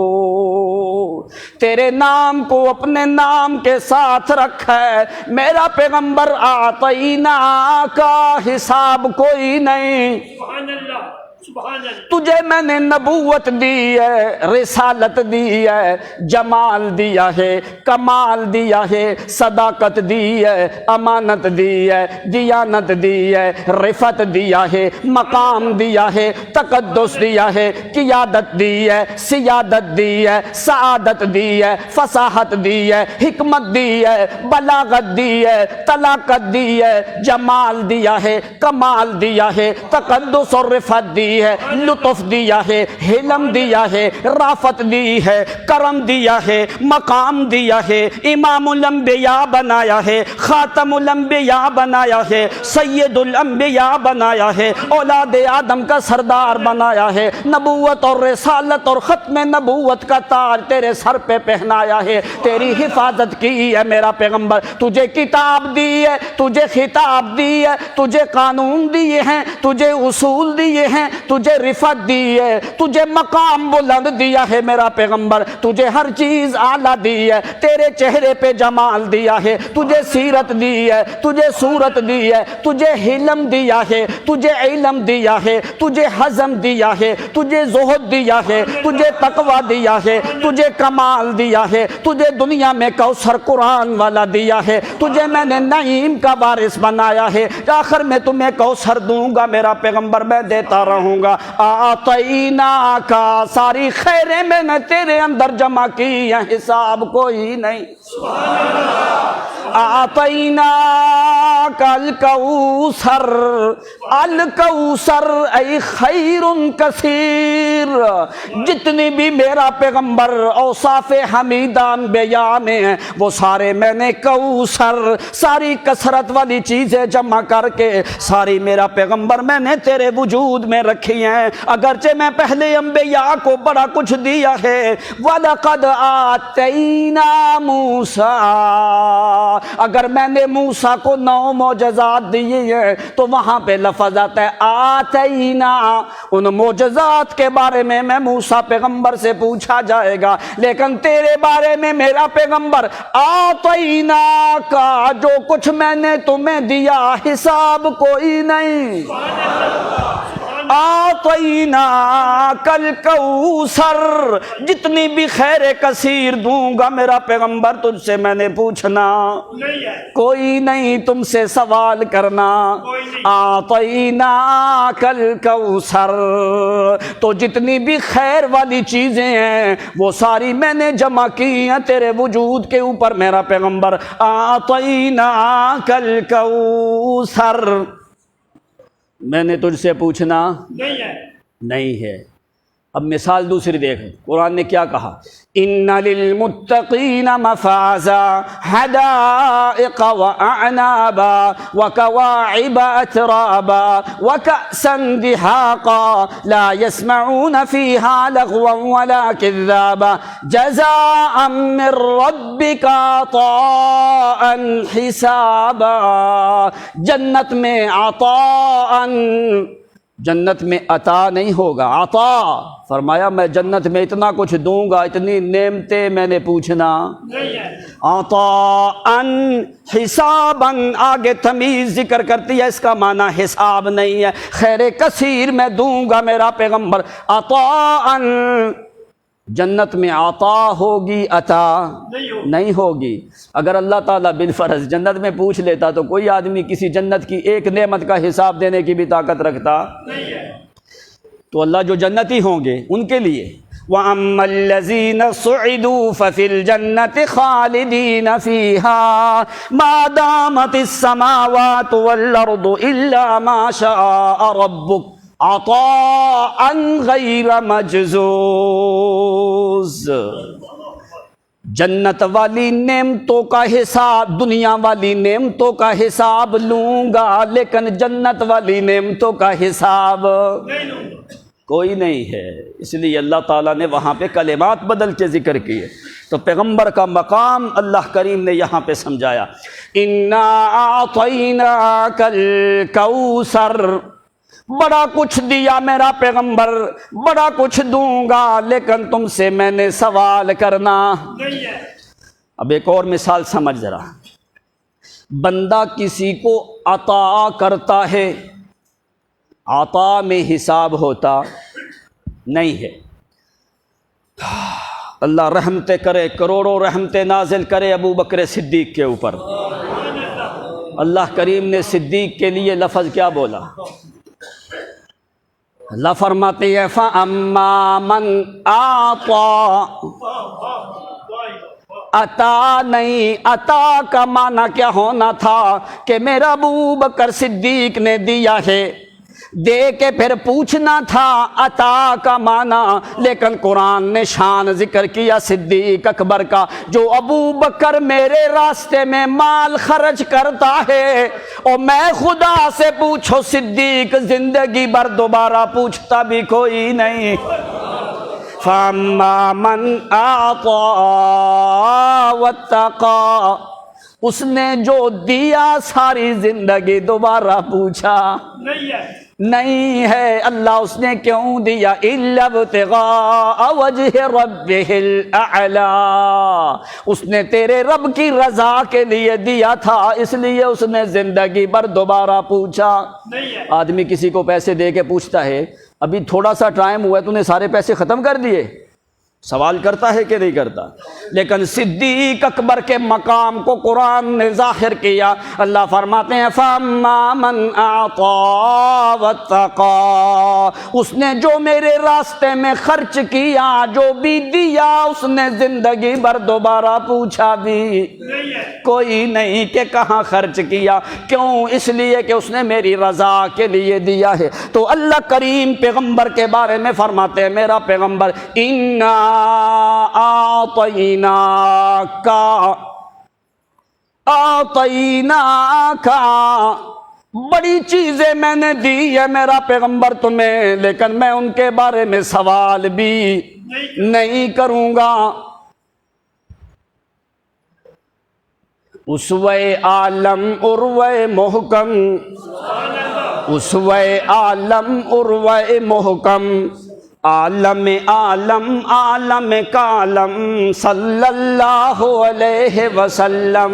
[SPEAKER 1] تیرے نام کو اپنے نام کے ساتھ رکھا ہے، میرا پیغمبر آتینا کا حساب کوئی نہیں،
[SPEAKER 2] سبحان اللہ سبحان اللہ۔
[SPEAKER 1] تجھے میں نے نبوت دی ہے، رسالت دی ہے، جمال دیا ہے، کمال دیا ہے، صداقت دی ہے، امانت دی ہے، دیانت دی ہے، رفت دیا ہے، مقام دیا ہے، تقدس دیا ہے، قیادت دی ہے، سیادت دی ہے، سعادت دی ہے، فصاحت دی ہے، حکمت دی ہے، بلاغت دی ہے، طلاقت دی ہے، جمال دیا ہے، کمال دیا ہے، تقدس اور رفت دی ہے، لطف دیا ہے، حلم دیا ہے، رافت دی ہے، کرم دیا ہے، مقام دیا ہے، امام الانبیاء بنایا ہے، خاتم الانبیاء بنایا ہے، سید الانبیاء بنایا ہے، اولاد آدم کا سردار بنایا ہے، نبوت اور رسالت اور ختم نبوت کا تاج تیرے سر پہ پہنایا ہے، تیری حفاظت کی ہے میرا پیغمبر، تجھے کتاب دی ہے، تجھے خطاب دی ہے، تجھے قانون دیے ہیں، تجھے اصول دیے ہیں، تجھے رفت دی ہے، تجھے مقام بلند دیا ہے میرا پیغمبر، تجھے ہر چیز اعلیٰ دی ہے، تیرے چہرے پہ جمال دیا ہے، تجھے سیرت دی ہے، تجھے صورت دی ہے، تجھے حلم دیا ہے، تجھے علم دیا ہے، تجھے حزم دیا ہے، تجھے زہد دیا ہے، تجھے تقوی دیا ہے، تجھے کمال دیا ہے، تجھے دنیا میں کوثر قرآن والا دیا ہے، تجھے میں نے نعیم کا وارث بنایا ہے، آخر میں تمہیں کوثر دوں گا میرا پیغمبر، میں دیتا رہوں گا، آتینا کا ساری خیریں میں نے تیرے اندر جمع کی ہیں، حساب کوئی نہیں، آتینا کا الکوثر، الکوثر ای خیر کثیر، جتنی بھی میرا پیغمبر اوصاف حمیدہ انبیاء میں ہیں وہ سارے میں نے کوثر، ساری کثرت والی چیزیں جمع کر کے ساری میرا پیغمبر میں نے تیرے وجود میں رکھی ہیں، اگرچہ میں پہلے انبیاء کو بڑا کچھ دیا ہے، وَلَقَدْ آتَيْنَا مُوسَىٰ، اگر میں نے موسیٰ کو 9 معجزات دیے ہیں تو وہاں پہ لفظ آتا ہے آتینا، ان معجزات کے بارے میں موسیٰ پیغمبر سے پوچھا جائے گا، لیکن تیرے بارے میں میرا پیغمبر آتینا کا جو کچھ میں نے تمہیں دیا حساب کوئی نہیں، آتینا کل کوثر، جتنی بھی خیر کثیر دوں گا میرا پیغمبر تجھ سے میں نے پوچھنا کوئی نہیں، تم سے سوال کرنا، آتینا کل کوثر، تو جتنی بھی خیر والی چیزیں ہیں وہ ساری میں نے جمع کی ہیں تیرے وجود کے اوپر میرا پیغمبر، آتینا کل کوثر، میں نے تجھ سے پوچھنا نہیں ہے۔ اب مثال دوسری دیکھ، قرآن نے کیا کہا، ان للمتقین مفازا حدائق واعنابا وکواعب اترابا وکأسا دہاقا لا يسمعون فیہا لغوا ولا کذابا جزاء من ربک عطاء حسابا، جنت میں عطاء، جنت میں عطا نہیں ہوگا، عطا فرمایا میں جنت میں اتنا کچھ دوں گا، اتنی نعمتیں میں نے پوچھنا، عطاء حسابا، آگے تمیز ذکر کرتی ہے، اس کا معنی حساب نہیں ہے، خیر کثیر میں دوں گا میرا پیغمبر، عطاء، جنت میں عطا ہوگی عطا نہیں ہوگی۔ اگر اللہ تعالیٰ بالفرض جنت میں پوچھ لیتا تو کوئی آدمی کسی جنت کی ایک نعمت کا حساب دینے کی بھی طاقت رکھتا تو اللہ جو جنتی ہوں گے ان کے لیے وَأَمَّا الَّذِينَ صُعِدُوا فَفِي الْجَنَّةِ خَالِدِينَ فِيهَا مَا دَامَتِ السَّمَاوَاتُ وَالْأَرْضُ إِلَّا مَا شَاءَ رَبُّكَ عطاء غیر مجزوز، جنت والی نعمتوں کا حساب، دنیا والی نعمتوں کا حساب لوں گا لیکن جنت والی نعمتوں کا حساب کوئی نہیں ہے، اس لیے اللہ تعالیٰ نے وہاں پہ کلمات بدل کے ذکر کیے۔ تو پیغمبر کا مقام اللہ کریم نے یہاں پہ سمجھایا، اِنَّا أَعْطَيْنَاكَ الْكَوْثَرَ، بڑا کچھ دیا میرا پیغمبر، بڑا کچھ دوں گا، لیکن تم سے میں نے سوال کرنا۔
[SPEAKER 2] نہیں ہے۔
[SPEAKER 1] اب ایک اور مثال سمجھ ذرا، بندہ کسی کو عطا کرتا ہے، عطا میں حساب ہوتا نہیں ہے۔ اللہ رحمتیں کرے، کروڑوں رحمتیں نازل کرے ابو بکر صدیق کے اوپر۔ اللہ کریم نے صدیق کے لیے لفظ کیا بولا؟ اللہ فرماتے ہیں فَأَمَّا مَنْ أَعْطَى، عطا نہیں، عطا کا معنی کیا ہونا تھا کہ میرا ابو بکر صدیق نے دیا ہے، دے کے پھر پوچھنا تھا عطا کا معنی، لیکن قرآن نے شان ذکر کیا صدیق اکبر کا، جو ابو بکر میرے راستے میں مال خرچ کرتا ہے، اور میں خدا سے پوچھو صدیق زندگی بھر دوبارہ پوچھتا بھی کوئی نہیں۔ فَأَمَّا مَنْ أَعْطَى وَاتَّقَى، اس نے جو دیا ساری زندگی دوبارہ پوچھا
[SPEAKER 2] نہیں ہے۔
[SPEAKER 1] نہیں ہے۔ اللہ اس نے کیوں دیا؟ إِلَّا ابْتِغَاءَ وَجْهِ رَبِّهِ الْأَعْلَىٰ، اس نے تیرے رب کی رضا کے لیے دیا تھا، اس لیے اس نے زندگی بھر دوبارہ پوچھا
[SPEAKER 2] نہیں ہے۔
[SPEAKER 1] آدمی کسی کو پیسے دے کے پوچھتا ہے ابھی تھوڑا سا ٹائم ہوا ہے، تو نے سارے پیسے ختم کر دیے، سوال کرتا ہے کہ نہیں کرتا؟ لیکن صدیق اکبر کے مقام کو قرآن نے ظاہر کیا۔ اللہ فرماتے ہیں فَأَمَّا مَنْ أَعْطَى وَاتَّقَى، اس نے جو میرے راستے میں خرچ کیا، جو بھی دیا، اس نے زندگی بھر دوبارہ پوچھا بھی
[SPEAKER 2] نہیں ہے۔
[SPEAKER 1] کوئی نہیں کہ کہاں خرچ کیا، کیوں؟ اس لیے کہ اس نے میری رضا کے لیے دیا ہے۔ تو اللہ کریم پیغمبر کے بارے میں فرماتے ہیں میرا پیغمبر اِنَّا آتَيْنَاكَ، بڑی چیزیں میں نے دی ہے میرا پیغمبر تمہیں، لیکن میں ان کے بارے میں سوال بھی نہیں کروں گا۔ اسوہ عالم عروہ محکم، اسوہ عالم عروہ محکم، عالم عالم عالم کالم صلی اللہ علیہ وسلم،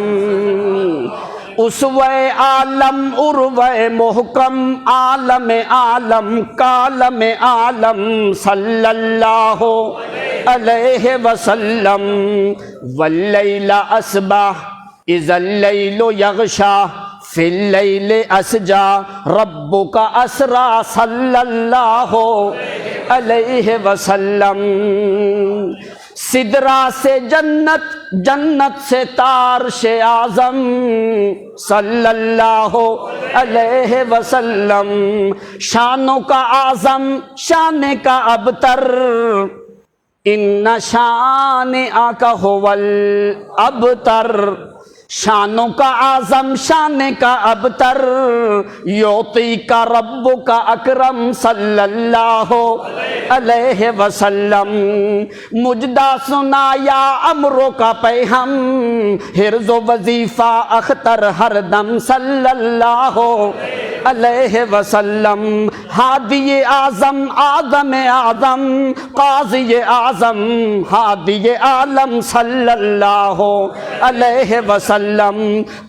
[SPEAKER 1] اسوہ عالم عروہ محکم، عالم عالم کالم عالم صلی اللہ علیہ وسلم، واللیل اصبح اذا اللیل یغشا فی اللیل اسجا ربک اسرا صلی اللہ علیہ وسلم، سدرا سے جنت، جنت سے تارش اعظم صلی اللہ علیہ وسلم، شانوں کا اعظم شان کا ابتر، ان شانئک هو الابتر، شانوں کا اعظم شان کا ابتر، یعطی کا رب کا اکرم صلی اللہ علیہ وسلم، مجدہ سنایا امروں کا پیہم، حرز و وظیفہ اختر ہر دم صلی اللہ علیہ وسلم، ہادی اعظم آدم اعظم، قاضی اعظم ہادی عالم صلی اللہ علیہ وسلم،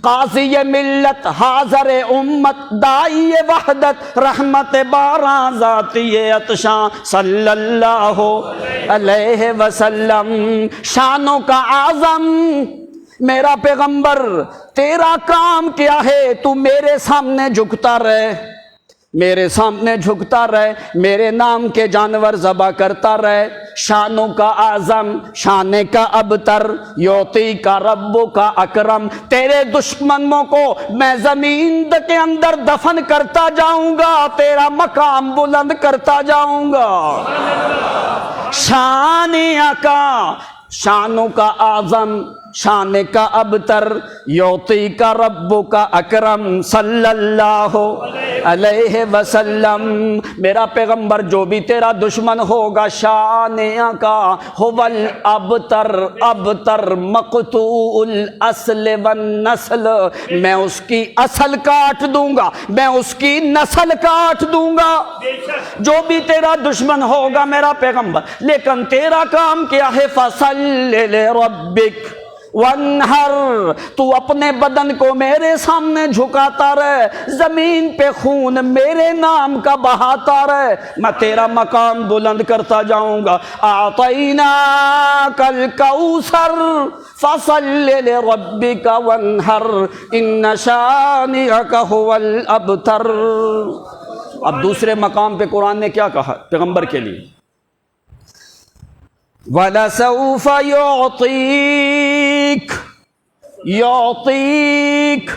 [SPEAKER 1] قاضی ملت حاضر امت دائی وحدت رحمت باراں ذاتی عطشاں صلی اللہ علیہ وسلم، شانوں کا اعظم میرا پیغمبر، تیرا کام کیا ہے؟ تو میرے سامنے جھکتا رہے، میرے سامنے جھکتا رہے، میرے نام کے جانور ذبح کرتا رہے، شانوں کا اعظم شان کا ابتر، یعطی کا رب کا اکرم، تیرے دشمنوں کو میں زمین کے اندر دفن کرتا جاؤں گا، تیرا مقام بلند کرتا جاؤں گا۔ شان کا، شانوں کا اعظم شان کا ابتر، یعطی کا رب کا اکرم صلی اللہ علیہ وسلم، میرا پیغمبر جو بھی تیرا دشمن ہوگا شانیہ کا ہوول ابتر ابتر مقطوع الاصل والنسل، میں اس کی اصل کاٹ دوں گا، میں اس کی نسل کاٹ دوں گا،
[SPEAKER 2] بے شک
[SPEAKER 1] جو بھی تیرا دشمن ہوگا میرا پیغمبر۔ لیکن تیرا کام کیا ہے؟ فَصَلِّ لِرَبِّكَ وَانْحَرْ، تو اپنے بدن کو میرے سامنے جھکاتا رہے، زمین پہ خون میرے نام کا بہاتا رہے، میں تیرا مقام بلند کرتا جاؤں گا۔ اعطیناک الکوثر فصل لربک وانحر ان شانئک هو الابتر۔ اب دوسرے مقام پہ قرآن نے کیا کہا پیغمبر کے لیے؟ وَلَسَوْفَ يُعْطِيكَ يُعْطِيكَ،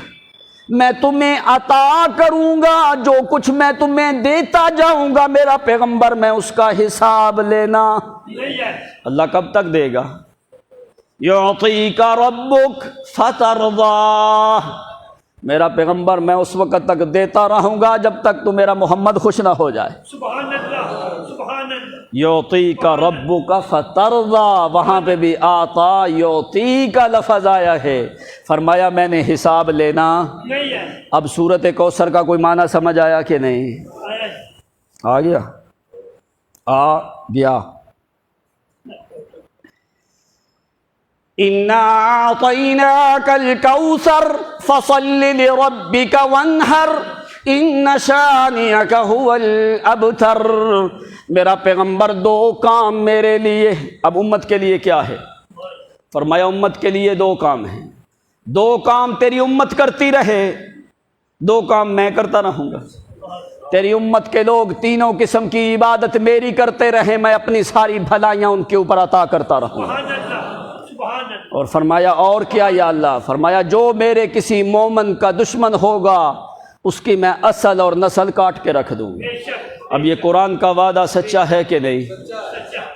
[SPEAKER 1] میں تمہیں عطا کروں گا، جو کچھ میں تمہیں دیتا جاؤں گا میرا پیغمبر، میں اس کا حساب لینا۔
[SPEAKER 2] نہیں ہے
[SPEAKER 1] اللہ کب تک دے گا؟ يُعْطِيكَ رَبُّكَ فَتَرْضَىٰ، میرا پیغمبر میں اس وقت تک دیتا رہوں گا جب تک تو میرا محمد خوش نہ ہو جائے۔
[SPEAKER 2] سبحان اللہ سبحان اللہ
[SPEAKER 1] یعطیک ربک فترضیٰ، وہاں پہ بھی آتا یعطیک لفظ آیا ہے، فرمایا میں نے حساب لینا۔
[SPEAKER 2] نہیں ہے
[SPEAKER 1] اب سورۃ کوثر کا کوئی معنی سمجھ آیا کہ نہیں؟
[SPEAKER 2] آیا
[SPEAKER 1] آ گیا آ گیا۔ اِنَّا أَعْطَيْنَاكَ الْكَوْثَرَ فَصَلِّ لِرَبِّكَ وَانْحَرْ إِنَّ شَانِئَكَ هُوَ الْأَبْتَرُ، میرا پیغمبر دو کام میرے لیے، اب امت کے لیے کیا ہے؟ فرمایا امت کے لیے دو کام ہیں، دو کام تیری امت کرتی رہے، دو کام میں کرتا رہوں گا۔ تیری امت کے لوگ تینوں قسم کی عبادت میری کرتے رہے، میں اپنی ساری بھلائیاں ان کے اوپر عطا کرتا رہوں گا۔
[SPEAKER 2] سبحان اللہ سبحان اللہ
[SPEAKER 1] اور فرمایا اور کیا یا اللہ؟ فرمایا جو میرے کسی مومن کا دشمن ہوگا اس کی میں اصل اور نسل کاٹ کے رکھ دوں گا۔
[SPEAKER 2] بے شک
[SPEAKER 1] اب یہ قرآن کا وعدہ سچا ہے کہ نہیں؟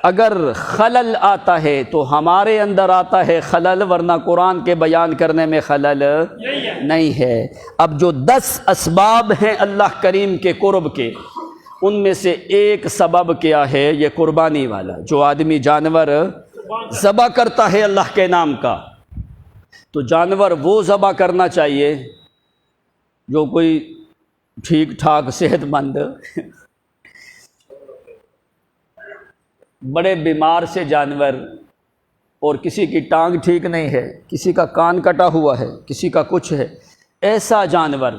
[SPEAKER 1] اگر خلل آتا ہے تو ہمارے اندر آتا ہے خلل، ورنہ قرآن کے بیان کرنے میں خلل
[SPEAKER 2] نہیں ہے
[SPEAKER 1] نہیں ہے۔ اب جو 10 اسباب ہیں اللہ کریم کے قرب کے، ان میں سے ایک سبب کیا ہے؟ یہ قربانی والا، جو آدمی جانور ذبح کرتا ہے اللہ کے نام کا، تو جانور وہ ذبح کرنا چاہیے جو کوئی ٹھیک ٹھاک صحت مند، بڑے بیمار سے جانور، اور کسی کی ٹانگ ٹھیک نہیں ہے، کسی کا کان کٹا ہوا ہے، کسی کا کچھ ہے، ایسا جانور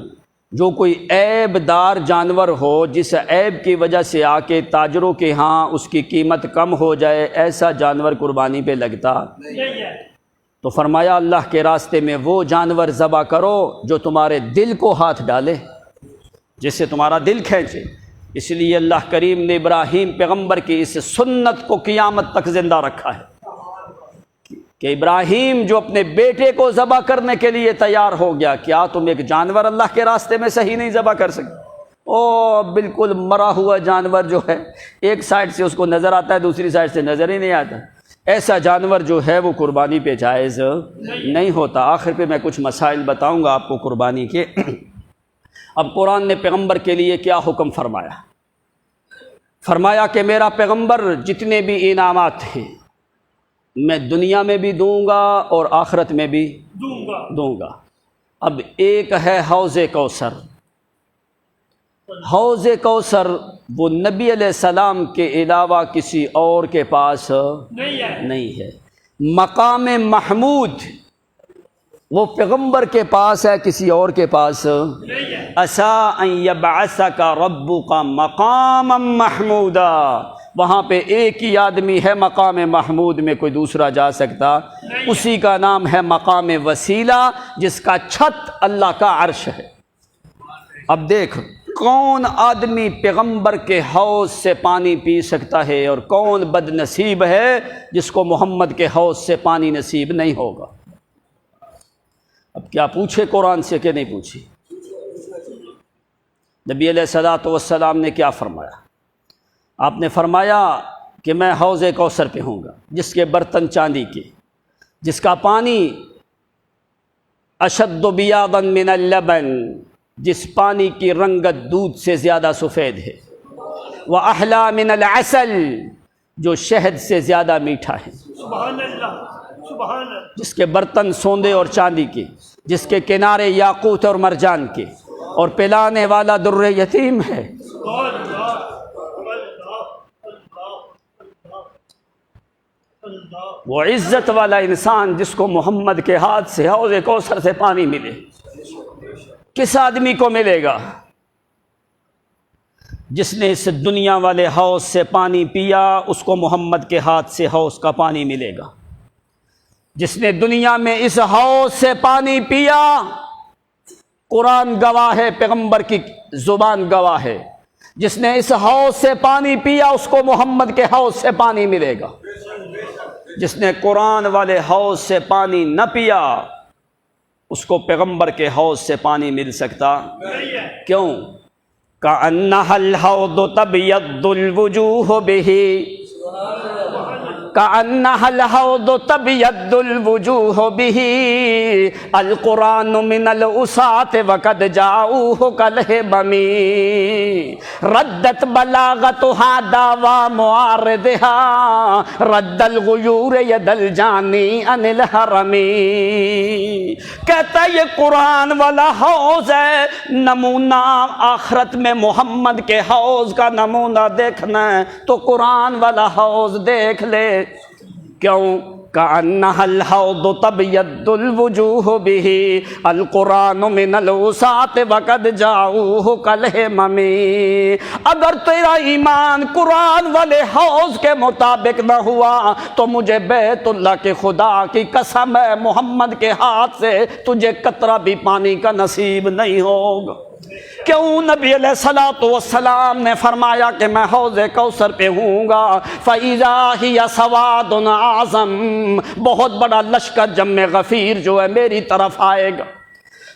[SPEAKER 1] جو کوئی عیب دار جانور ہو، جس عیب کی وجہ سے آ کے تاجروں کے ہاں اس کی قیمت کم ہو جائے، ایسا جانور قربانی پہ لگتا۔
[SPEAKER 2] نہیں ہے
[SPEAKER 1] تو فرمایا اللہ کے راستے میں وہ جانور ذبح کرو جو تمہارے دل کو ہاتھ ڈالے، جس سے تمہارا دل کھینچے۔ اس لیے اللہ کریم نے ابراہیم پیغمبر کی اس سنت کو قیامت تک زندہ رکھا ہے کہ ابراہیم جو اپنے بیٹے کو ذبح کرنے کے لیے تیار ہو گیا، کیا تم ایک جانور اللہ کے راستے میں صحیح نہیں ذبح کر سکتے؟ او بالکل مرا ہوا جانور جو ہے، ایک سائڈ سے اس کو نظر آتا ہے، دوسری سائڈ سے نظر ہی نہیں آتا، ایسا جانور جو ہے وہ قربانی پہ جائز نہیں ہوتا۔ آخر پہ میں کچھ مسائل بتاؤں گا آپ کو قربانی کے۔ اب قرآن نے پیغمبر کے لیے کیا حکم فرمایا؟ فرمایا کہ میرا پیغمبر جتنے بھی انعامات ہیں میں دنیا میں بھی دوں گا اور آخرت میں بھی دوں گا۔ اب ایک ہے حوض کوثر۔ حوض کوثر وہ نبی علیہ السلام کے علاوہ کسی اور کے پاس نہیں ہے۔ مقام محمود وہ پیغمبر کے پاس ہے، کسی اور کے پاس عسیٰ ان یبعثک ربک مقاما محمودا، وہاں پہ ایک ہی آدمی ہے مقام محمود میں، کوئی دوسرا جا سکتا، اسی کا نام ہے مقام وسیلہ، جس کا چھت اللہ کا عرش ہے۔ اب دیکھ کون آدمی پیغمبر کے حوض سے پانی پی سکتا ہے اور کون بد نصیب ہے جس کو محمد کے حوض سے پانی نصیب نہیں ہوگا۔ اب کیا پوچھے قرآن سے کہ نہیں پوچھی؟ نبی علیہ الصلوۃ والسلام نے کیا فرمایا؟ آپ نے فرمایا کہ میں حوض کوثر پہ ہوں گا، جس کے برتن چاندی کے، جس کا پانی اشد بیاضا من اللبن، جس پانی کی رنگت دودھ سے زیادہ سفید ہے، وَأَحْلَى مِنَ الْعَسَلِ، جو شہد سے زیادہ میٹھا ہے،
[SPEAKER 2] سبحان اللہ، سبحان اللہ،
[SPEAKER 1] جس کے برتن سوندے اور چاندی کے، جس کے کنارے یاقوت اور مرجان کے، اور پلانے والا در یتیم ہے۔ وہ عزت والا انسان جس کو محمد کے ہاتھ سے حوض کوثر سے پانی ملے، کس آدمی کو ملے گا؟ جس نے اس دنیا والے حوض سے پانی پیا، اس کو محمد کے ہاتھ سے حوض کا پانی ملے گا۔ جس نے دنیا میں اس حوض سے پانی پیا، قرآن گواہ ہے، پیغمبر کی زبان گواہ ہے، جس نے اس حوض سے پانی پیا اس کو محمد کے حوض سے پانی ملے گا۔ جس نے قرآن والے حوض سے پانی نہ پیا، اس کو پیغمبر کے حوض سے پانی مل سکتا؟ کیوں؟ کأنها الحوض تبيض الوجوه به، كأنها الحوض تبيض الوجوه به، القرآن من الأساة وقد جاءوه كالهمم، ردت بلاغتها دعوى معارضها، رد الغيور يد الجاني عن الحرم۔ کہتا ہے یہ قرآن والا حوض ہے، نمونہ آخرت میں محمد کے حوض کا نمونہ دیکھنا ہے تو قرآن والا حوض دیکھ لے۔ کیوں؟ کأنها الحوض تبيض الوجوه به، القرآن من الوساط وقد جاؤه كالهمم۔ اگر تیرا ایمان قرآن والے حوض کے مطابق نہ ہوا تو مجھے بیت اللہ کے خدا کی قسم ہے، محمد کے ہاتھ سے تجھے قطرہ بھی پانی کا نصیب نہیں ہوگا۔ کیوں؟ نبی علیہ الصلوۃ والسلام نے فرمایا کہ میں حوض کوثر پہ ہوں گا، فَإِذَا هِيَ سَوَادٌ أَعْظَمٌ، بہت بڑا لشکر جم غفیر جو ہے میری طرف آئے گا،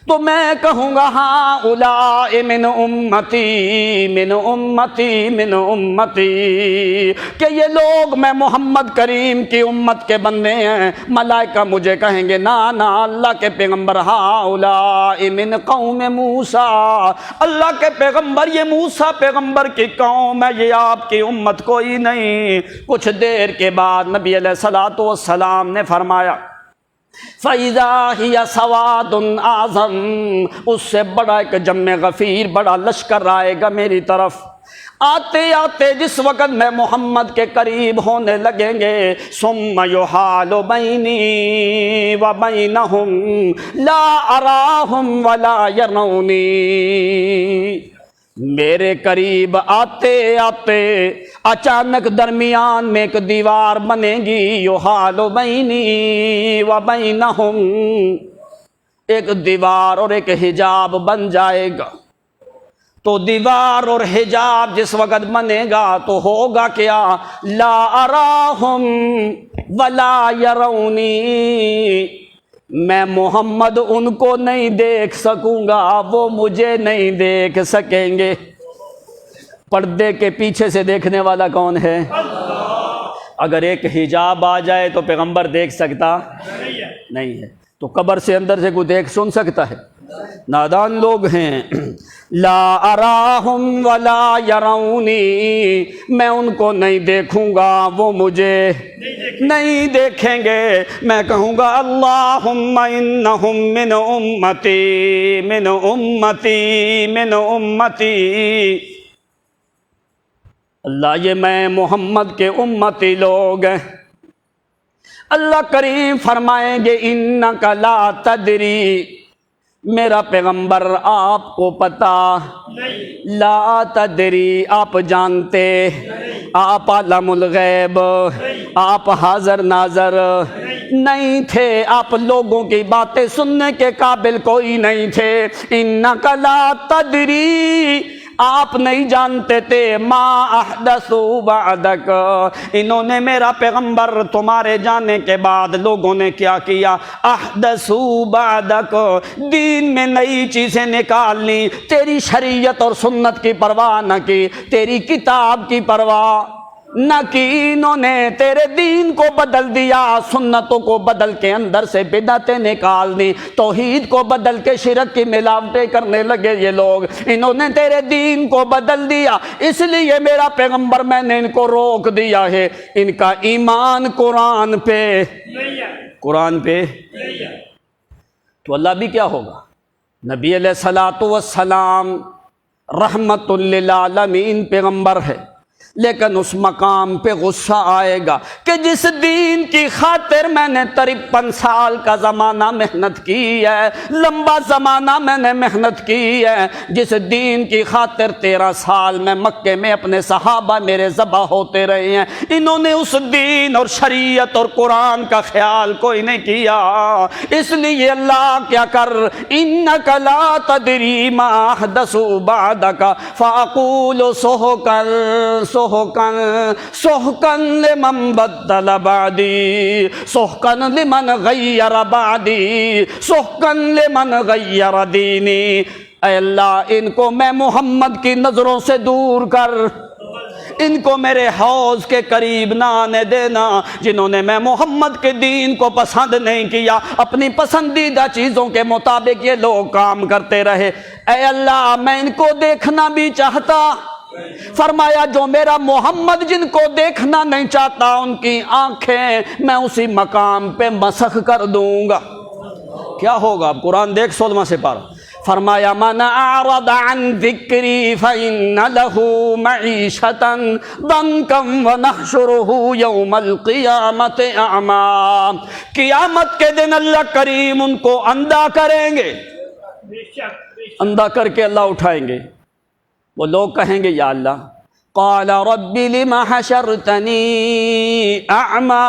[SPEAKER 1] تو میں کہوں گا ہاں اولئک من امتی من امتی من امتی، کہ یہ لوگ میں محمد کریم کی امت کے بندے ہیں۔ ملائکہ مجھے کہیں گے نا نا اللہ کے پیغمبر، ہاں اولئک من قوم موسیٰ، اللہ کے پیغمبر یہ موسیٰ پیغمبر کی قوم ہے، یہ آپ کی امت کوئی نہیں۔ کچھ دیر کے بعد نبی علیہ الصلوۃ والسلام نے فرمایا فَإِذَا هِيَ سَوَادٌ أَعْظَمٌ، اس سے بڑا ایک جم غفیر، بڑا لشکر آئے گا میری طرف۔ آتے آتے جس وقت میں محمد کے قریب ہونے لگیں گے، ثُمَّ يُحَالُ بَيْنِي وَبَيْنَهُمْ لَا أَرَاهُمْ وَلَا يَرَوْنِي، میرے قریب آتے آتے اچانک درمیان میں ایک دیوار بنے گی، یحال بینی و بینہم، ایک دیوار اور ایک حجاب بن جائے گا۔ تو دیوار اور حجاب جس وقت بنے گا تو ہوگا کیا؟ لا اراہم ولا یرونی، میں محمد ان کو نہیں دیکھ سکوں گا، وہ مجھے نہیں دیکھ سکیں گے۔ پردے کے پیچھے سے دیکھنے والا کون ہے؟ اگر ایک حجاب آ جائے تو پیغمبر دیکھ سکتا نہیں ہے، تو قبر سے اندر سے کوئی دیکھ سن سکتا ہے؟ نادان لوگ ہیں۔ لا اراہم ولا یرونی، میں ان کو نہیں دیکھوں گا، وہ مجھے نہیں دیکھیں گے۔ میں کہوں گا اللہم انہم من امتی من امتی من امتی، اللہ یہ میں محمد کے امتی لوگ ہیں۔ اللہ کریم فرمائیں گے انک لا تدری، میرا پیغمبر آپ کو پتا، لا تدری آپ جانتے، آپ عالم الغیب، آپ حاضر ناظر نہیں تھے، آپ لوگوں کی باتیں سننے کے قابل کوئی نہیں تھے۔ انک لا تدری، آپ نہیں جانتے تھے، ما احدثوا بعدک، انہوں نے میرا پیغمبر تمہارے جانے کے بعد لوگوں نے کیا کیا؟ احدثوا بعدک، دین میں نئی چیزیں نکال لی، تیری شریعت اور سنت کی پرواہ نہ کی، تیری کتاب کی پرواہ نہ کی انہوں نے تیرے دین کو بدل دیا، سنتوں کو بدل کے اندر سے بدعتیں نکال دی، توحید کو بدل کے شرک کی ملاوٹیں کرنے لگے یہ لوگ، انہوں نے تیرے دین کو بدل دیا، اس لیے میرا پیغمبر میں نے ان کو روک دیا ہے، ان کا ایمان قرآن پہ،
[SPEAKER 2] نہیں ہے،
[SPEAKER 1] قرآن پہ،
[SPEAKER 2] نہیں ہے۔
[SPEAKER 1] تو اللہ بھی کیا ہوگا؟ نبی علیہ الصلوۃ والسلام رحمت للعالمین پیغمبر ہے، لیکن اس مقام پہ غصہ آئے گا کہ جس دین کی خاطر میں نے 53 سال کا زمانہ محنت کی ہے، لمبا زمانہ میں نے محنت کی ہے، جس دین کی خاطر 13 سال میں مکے میں اپنے صحابہ میرے ذبح ہوتے رہے ہیں، انہوں نے اس دین اور شریعت اور قرآن کا خیال کوئی نہیں کیا، اس لیے اللہ کیا کر، انک لا تدری ما احدثوا بعدک فاقول سحقا لمن بدل بعدی، سحقا لمن غیر بعدی، سحقا لمن غیر دینی۔ اے اللہ ان کو میں محمد کی نظروں سے دور کر، ان کو میرے حوض کے قریب نہ آنے دینا، جنہوں نے میں محمد کے دین کو پسند نہیں کیا، اپنی پسندیدہ چیزوں کے مطابق یہ لوگ کام کرتے رہے۔ اے اللہ میں ان کو دیکھنا بھی چاہتا، فرمایا جو میرا محمد جن کو دیکھنا نہیں چاہتا ان کی آنکھیں میں اسی مقام پہ مسخ کر دوں گا۔ کیا ہوگا؟ اب قرآن دیکھ 16واں سپارہ، فرمایا من اعرض عن ذکری فإن له معیشة ضنکا ونحشره یوم القیامت اعمی۔ قیامت کے دن اللہ کریم ان کو اندھا کریں گے،
[SPEAKER 2] بے شک، بے شک۔
[SPEAKER 1] اندھا کر کے اللہ اٹھائیں گے، وہ لوگ کہیں گے یا اللہ قال رب لم حشرتنی اعمی،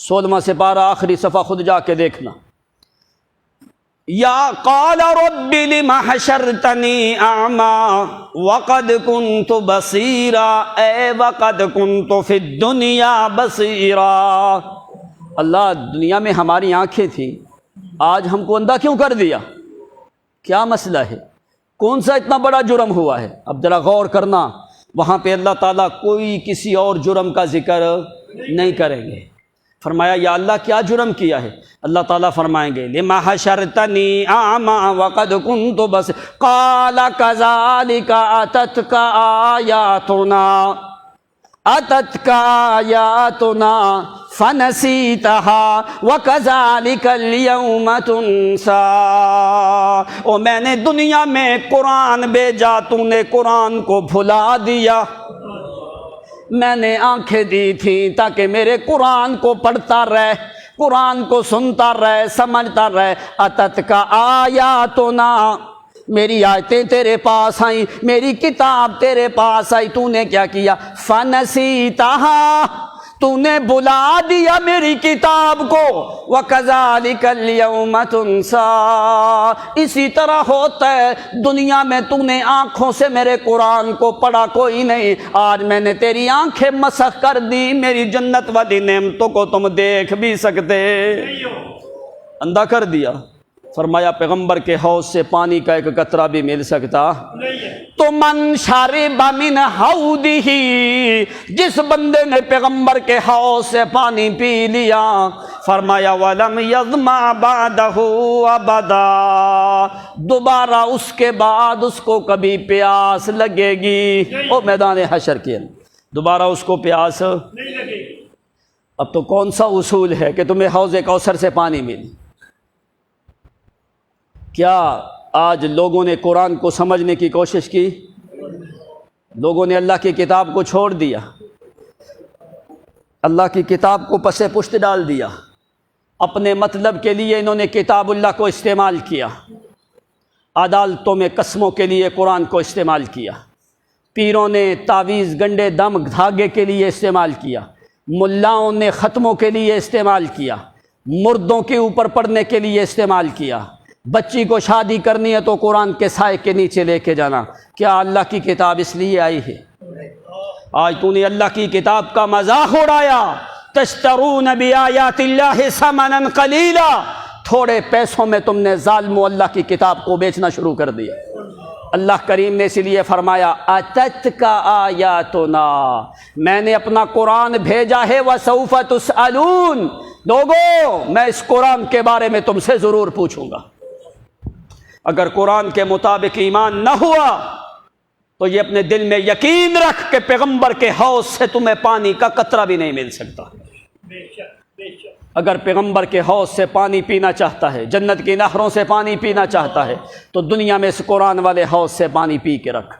[SPEAKER 1] 16واں سپارہ آخری صفحہ خود جا کے دیکھنا، یا قال رب لم حشرتنی اعمی وقد كنت بصیرا، اے وقد كنت فی الدنیا بصیرا، اللہ دنیا میں ہماری آنکھیں تھیں، آج ہم کو اندھا کیوں کر دیا؟ کیا مسئلہ ہے؟ کون سا اتنا بڑا جرم ہوا ہے؟ اب ذرا غور کرنا، وہاں پہ اللہ تعالیٰ کوئی کسی اور جرم کا ذکر نہیں کریں گے۔ فرمایا یا اللہ کیا جرم کیا ہے؟ اللہ تعالیٰ فرمائیں گے لما حشرتنی اعمی وقد كنت بصیرا، قال كذلك اتتك آیاتنا فنسیتها وكذلك اليوم تنسى، اور میں نے دنیا میں قرآن بھیجا، تو نے قرآن کو بھلا دیا، میں نے آنکھیں دی تھیں تاکہ میرے قرآن کو پڑھتا رہے، قرآن کو سنتا رہے، سمجھتا رہے، اتتک آیاتنا، میری آیتیں تیرے پاس آئیں، میری کتاب تیرے پاس آئی، تو نے کیا کیا؟ فنسیتها، تو نے بلا دیا میری کتاب کو، وَكَذَلِكَ الْيَوْمَ تُنْسَى، اسی طرح ہوتا ہے دنیا میں تو نے آنکھوں سے میرے قرآن کو پڑھا کوئی نہیں، آج میں نے تیری آنکھیں مسخ کر دی، میری جنت والی نعمتوں کو تم دیکھ بھی سکتے، اندھا کر دیا۔ فرمایا پیغمبر کے حوض سے پانی کا ایک قطرہ بھی مل سکتا
[SPEAKER 2] نہیں ہے۔
[SPEAKER 1] تو من شرب من حوضہ، جس بندے نے پیغمبر کے حوض سے پانی پی لیا، فرمایا ولم یظمأ بعدہ ابدا، دوبارہ اس کے بعد اس کو کبھی پیاس لگے گی، او میدان حشر کے اندر دوبارہ اس کو پیاس
[SPEAKER 2] نہیں لگے۔
[SPEAKER 1] اب تو کون سا اصول ہے کہ تمہیں حوض کوثر سے پانی ملے؟ کیا آج لوگوں نے قرآن کو سمجھنے کی کوشش کی؟ لوگوں نے اللہ کی کتاب کو چھوڑ دیا، اللہ کی کتاب کو پس پشت ڈال دیا، اپنے مطلب کے لیے انہوں نے کتاب اللہ کو استعمال کیا، عدالتوں میں قسموں کے لیے قرآن کو استعمال کیا، پیروں نے تعویذ گنڈے دم دھاگے کے لیے استعمال کیا، ملاؤں نے ختموں کے لیے استعمال کیا، مردوں کے اوپر پڑھنے کے لیے استعمال کیا، بچی کو شادی کرنی ہے تو قرآن کے سائے کے نیچے لے کے جانا۔ کیا اللہ کی کتاب اس لیے آئی ہے؟ آج تو نے اللہ کی کتاب کا مذاق اڑایا، تشترون بآیات اللہ ثمنا قلیلا، تھوڑے پیسوں میں تم نے ظالمو اللہ کی کتاب کو بیچنا شروع کر دیا۔ اللہ کریم نے اس لیے فرمایا اتت کا آیاتنا، میں نے اپنا قرآن بھیجا ہے وسوف تسألون، لوگو میں اس قرآن کے بارے میں تم سے ضرور پوچھوں گا۔ اگر قرآن کے مطابق ایمان نہ ہوا تو یہ اپنے دل میں یقین رکھ کہ پیغمبر کے حوض سے تمہیں پانی کا قطرہ بھی نہیں مل سکتا۔
[SPEAKER 2] بے شک بے شک۔
[SPEAKER 1] اگر پیغمبر کے حوض سے پانی پینا چاہتا ہے، جنت کی نہروں سے پانی پینا چاہتا ہے، تو دنیا میں اس قرآن والے حوض سے پانی پی کے رکھ۔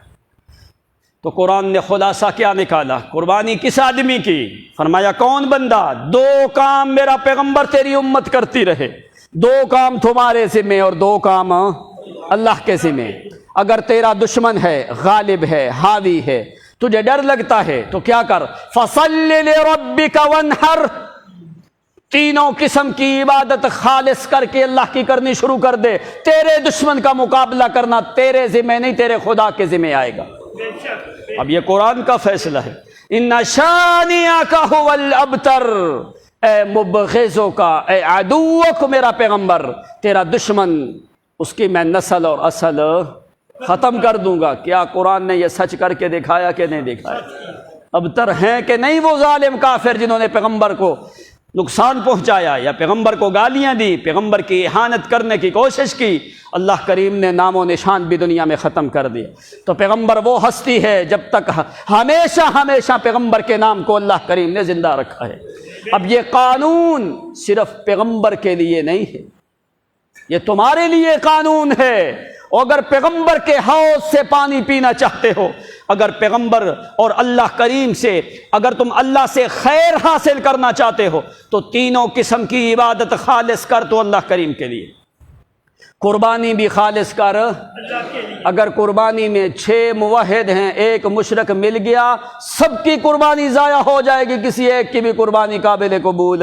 [SPEAKER 1] تو قرآن نے خلاصہ کیا نکالا؟ قربانی کس آدمی کی؟ فرمایا کون بندہ دو کام میرا پیغمبر تیری امت کرتی رہے، دو کام تمہارے ذمہ اور دو کام اللہ کے ذمہ۔ اگر تیرا دشمن ہے، غالب ہے، حاوی ہے، تجھے ڈر لگتا ہے تو کیا کر؟ فَصَلِّ لِرَبِّكَ وَانْحَرْ، تینوں قسم کی عبادت خالص کر کے اللہ کی کرنی شروع کر دے۔ تیرے دشمن کا مقابلہ کرنا تیرے ذمہ نہیں، تیرے خدا کے ذمہ آئے گا۔
[SPEAKER 2] بے شک۔
[SPEAKER 1] اب یہ قرآن کا فیصلہ ہے۔ اِنَّ شَانِئَكَ هُوَ الْأَبْتَرُ، اے مبغضوں کا، اے عدووں کو، میرا پیغمبر تیرا دشمن، اس کی میں نسل اور اصل ختم کر دوں گا۔ کیا قرآن نے یہ سچ کر کے دکھایا کہ نہیں دکھایا؟ ابتر ہیں کہ نہیں وہ ظالم کافر جنہوں نے پیغمبر کو نقصان پہنچایا یا پیغمبر کو گالیاں دی، پیغمبر کی اہانت کرنے کی کوشش کی؟ اللہ کریم نے نام و نشان بھی دنیا میں ختم کر دیا۔ تو پیغمبر وہ ہستی ہے جب تک ہمیشہ ہمیشہ پیغمبر کے نام کو اللہ کریم نے زندہ رکھا ہے۔ اب یہ قانون صرف پیغمبر کے لیے نہیں ہے، یہ تمہارے لیے قانون ہے۔ اگر پیغمبر کے حوض سے پانی پینا چاہتے ہو، اگر پیغمبر اور اللہ کریم سے، اگر تم اللہ سے خیر حاصل کرنا چاہتے ہو تو تینوں قسم کی عبادت خالص کر تو اللہ کریم کے لیے، قربانی بھی خالص کر
[SPEAKER 2] اللہ کے لیے۔
[SPEAKER 1] اگر قربانی میں 6 موحد ہیں، ایک مشرک مل گیا، سب کی قربانی ضائع ہو جائے گی، کسی ایک کی بھی قربانی قابل قبول۔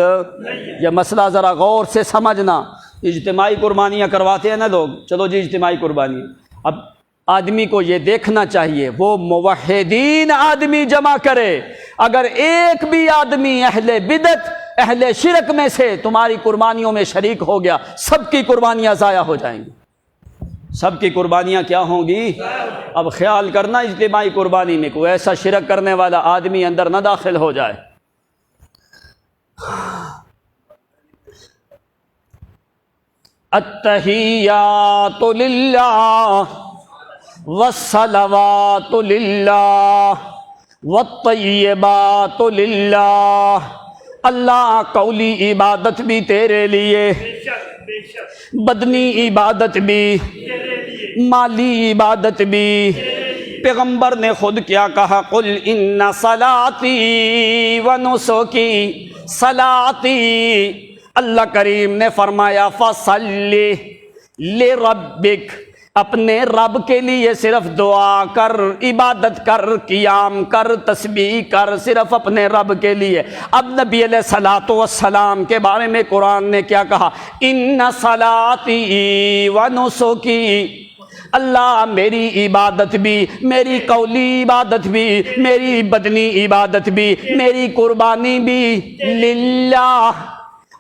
[SPEAKER 1] یہ مسئلہ ذرا غور سے سمجھنا۔ اجتماعی قربانیاں کرواتے ہیں نا لوگ، چلو جی اجتماعی قربانی۔ اب آدمی کو یہ دیکھنا چاہیے وہ موحدین آدمی جمع کرے۔ اگر ایک بھی آدمی اہل بدعت، اہل شرک میں سے تمہاری قربانیوں میں شریک ہو گیا، سب کی قربانیاں ضائع ہو جائیں گی، سب کی قربانیاں کیا ہوں گی؟ اب خیال کرنا اجتماعی قربانی میں کوئی ایسا شرک کرنے والا آدمی اندر نہ داخل ہو جائے۔ التحیات للہ والصلوات للہ والطیبات للہ، اللہ قولی عبادت بھی تیرے لیے،
[SPEAKER 2] بے شک بے شک۔
[SPEAKER 1] بدنی عبادت بھی،
[SPEAKER 2] تیرے لیے
[SPEAKER 1] مالی عبادت بھی۔ پیغمبر نے خود کیا کہا؟ قل ان صلاتی ونسکی، صلاتی، اللہ کریم نے فرمایا فصلی لربک، اپنے رب کے لیے صرف دعا کر، عبادت کر، قیام کر، تسبیح کر، صرف اپنے رب کے لیے۔ اب نبی علیہ الصلوۃ والسلام کے بارے میں قرآن نے کیا کہا؟ ان صلاتی ونسکی، اللہ میری عبادت بھی، میری قولی عبادت بھی، میری بدنی عبادت بھی، میری قربانی بھی للہ۔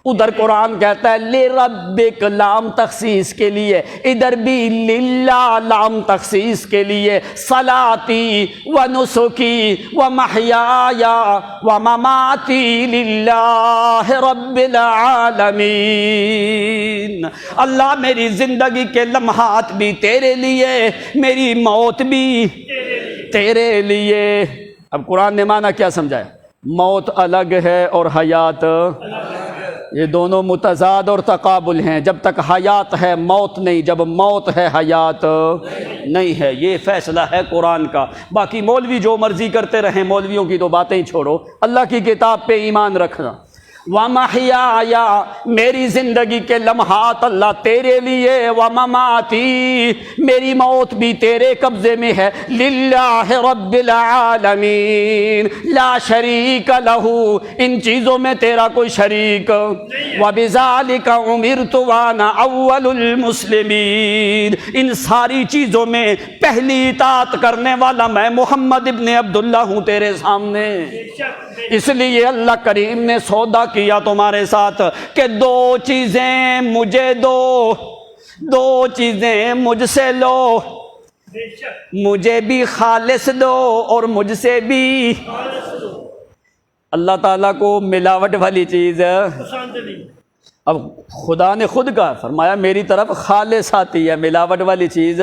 [SPEAKER 1] ادھر قرآن کہتا ہے لربک، لام تخصیص کے لیے، ادھر بھی للہ، لام تخصیص کے لیے۔ صلاتی ونسکی ومحیای ومماتی للہ رب العالمین، اللہ میری زندگی کے لمحات بھی تیرے لیے، میری موت بھی تیرے لیے۔ اب قرآن نے معنی کیا سمجھایا؟ موت الگ ہے اور حیات، یہ دونوں متضاد اور تقابل ہیں۔ جب تک حیات ہے موت نہیں، جب موت ہے حیات نہیں ہے۔ یہ فیصلہ ہے قرآن کا۔ باقی مولوی جو مرضی کرتے رہیں، مولویوں کی تو باتیں ہی چھوڑو، اللہ کی کتاب پہ ایمان رکھنا۔ وَمَحْيَايَ، میری زندگی کے لمحات اللہ تیرے لیے، وَمَمَاتِي، میری موت بھی تیرے قبضے میں ہے، للہ رب العالمین، لا شریک لہ، ان چیزوں میں تیرا کوئی شریک، وَبِذَلِكَ أُمِرْتُ وَأَنَا أَوَّلُ الْمُسْلِمِينَ، ان ساری چیزوں میں پہلی اطاعت کرنے والا میں محمد ابن عبداللہ ہوں تیرے سامنے۔ اس لیے اللہ کریم نے سودا کیا تمہارے ساتھ کہ 2 چیزیں مجھے دو، 2 چیزیں مجھ سے لو،
[SPEAKER 2] بے شک
[SPEAKER 1] مجھے بھی خالص دو اور مجھ سے بھی.
[SPEAKER 2] خالص دو.
[SPEAKER 1] اللہ تعالیٰ کو ملاوٹ والی چیز
[SPEAKER 2] پسند نہیں.
[SPEAKER 1] اب خدا نے خود کہا، فرمایا میری طرف خالص آتی ہے، ملاوٹ والی چیز.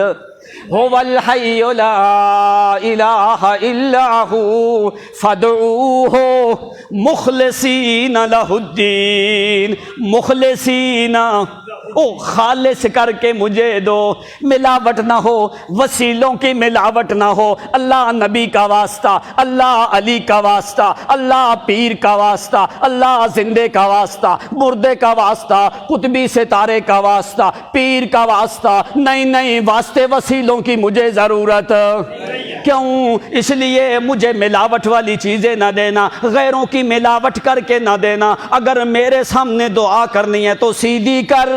[SPEAKER 1] هو الحی لا الہ الا ہو فادعوہ مخلصین لہ الدین. مخلصین او خالص کر کے مجھے دو، ملاوٹ نہ ہو، وسیلوں کی ملاوٹ نہ ہو. اللہ نبی کا واسطہ، اللہ علی کا واسطہ، اللہ پیر کا واسطہ، اللہ زندے کا واسطہ، مردے کا واسطہ، قطبی ستارے کا واسطہ، پیر کا واسطہ. نہیں نہیں، واسطے وسیلوں کی مجھے ضرورت کیوں؟ اس لیے مجھے ملاوٹ والی چیزیں نہ دینا، غیروں کی ملاوٹ کر کے نہ دینا. اگر میرے سامنے دعا کرنی ہے تو سیدھی کر،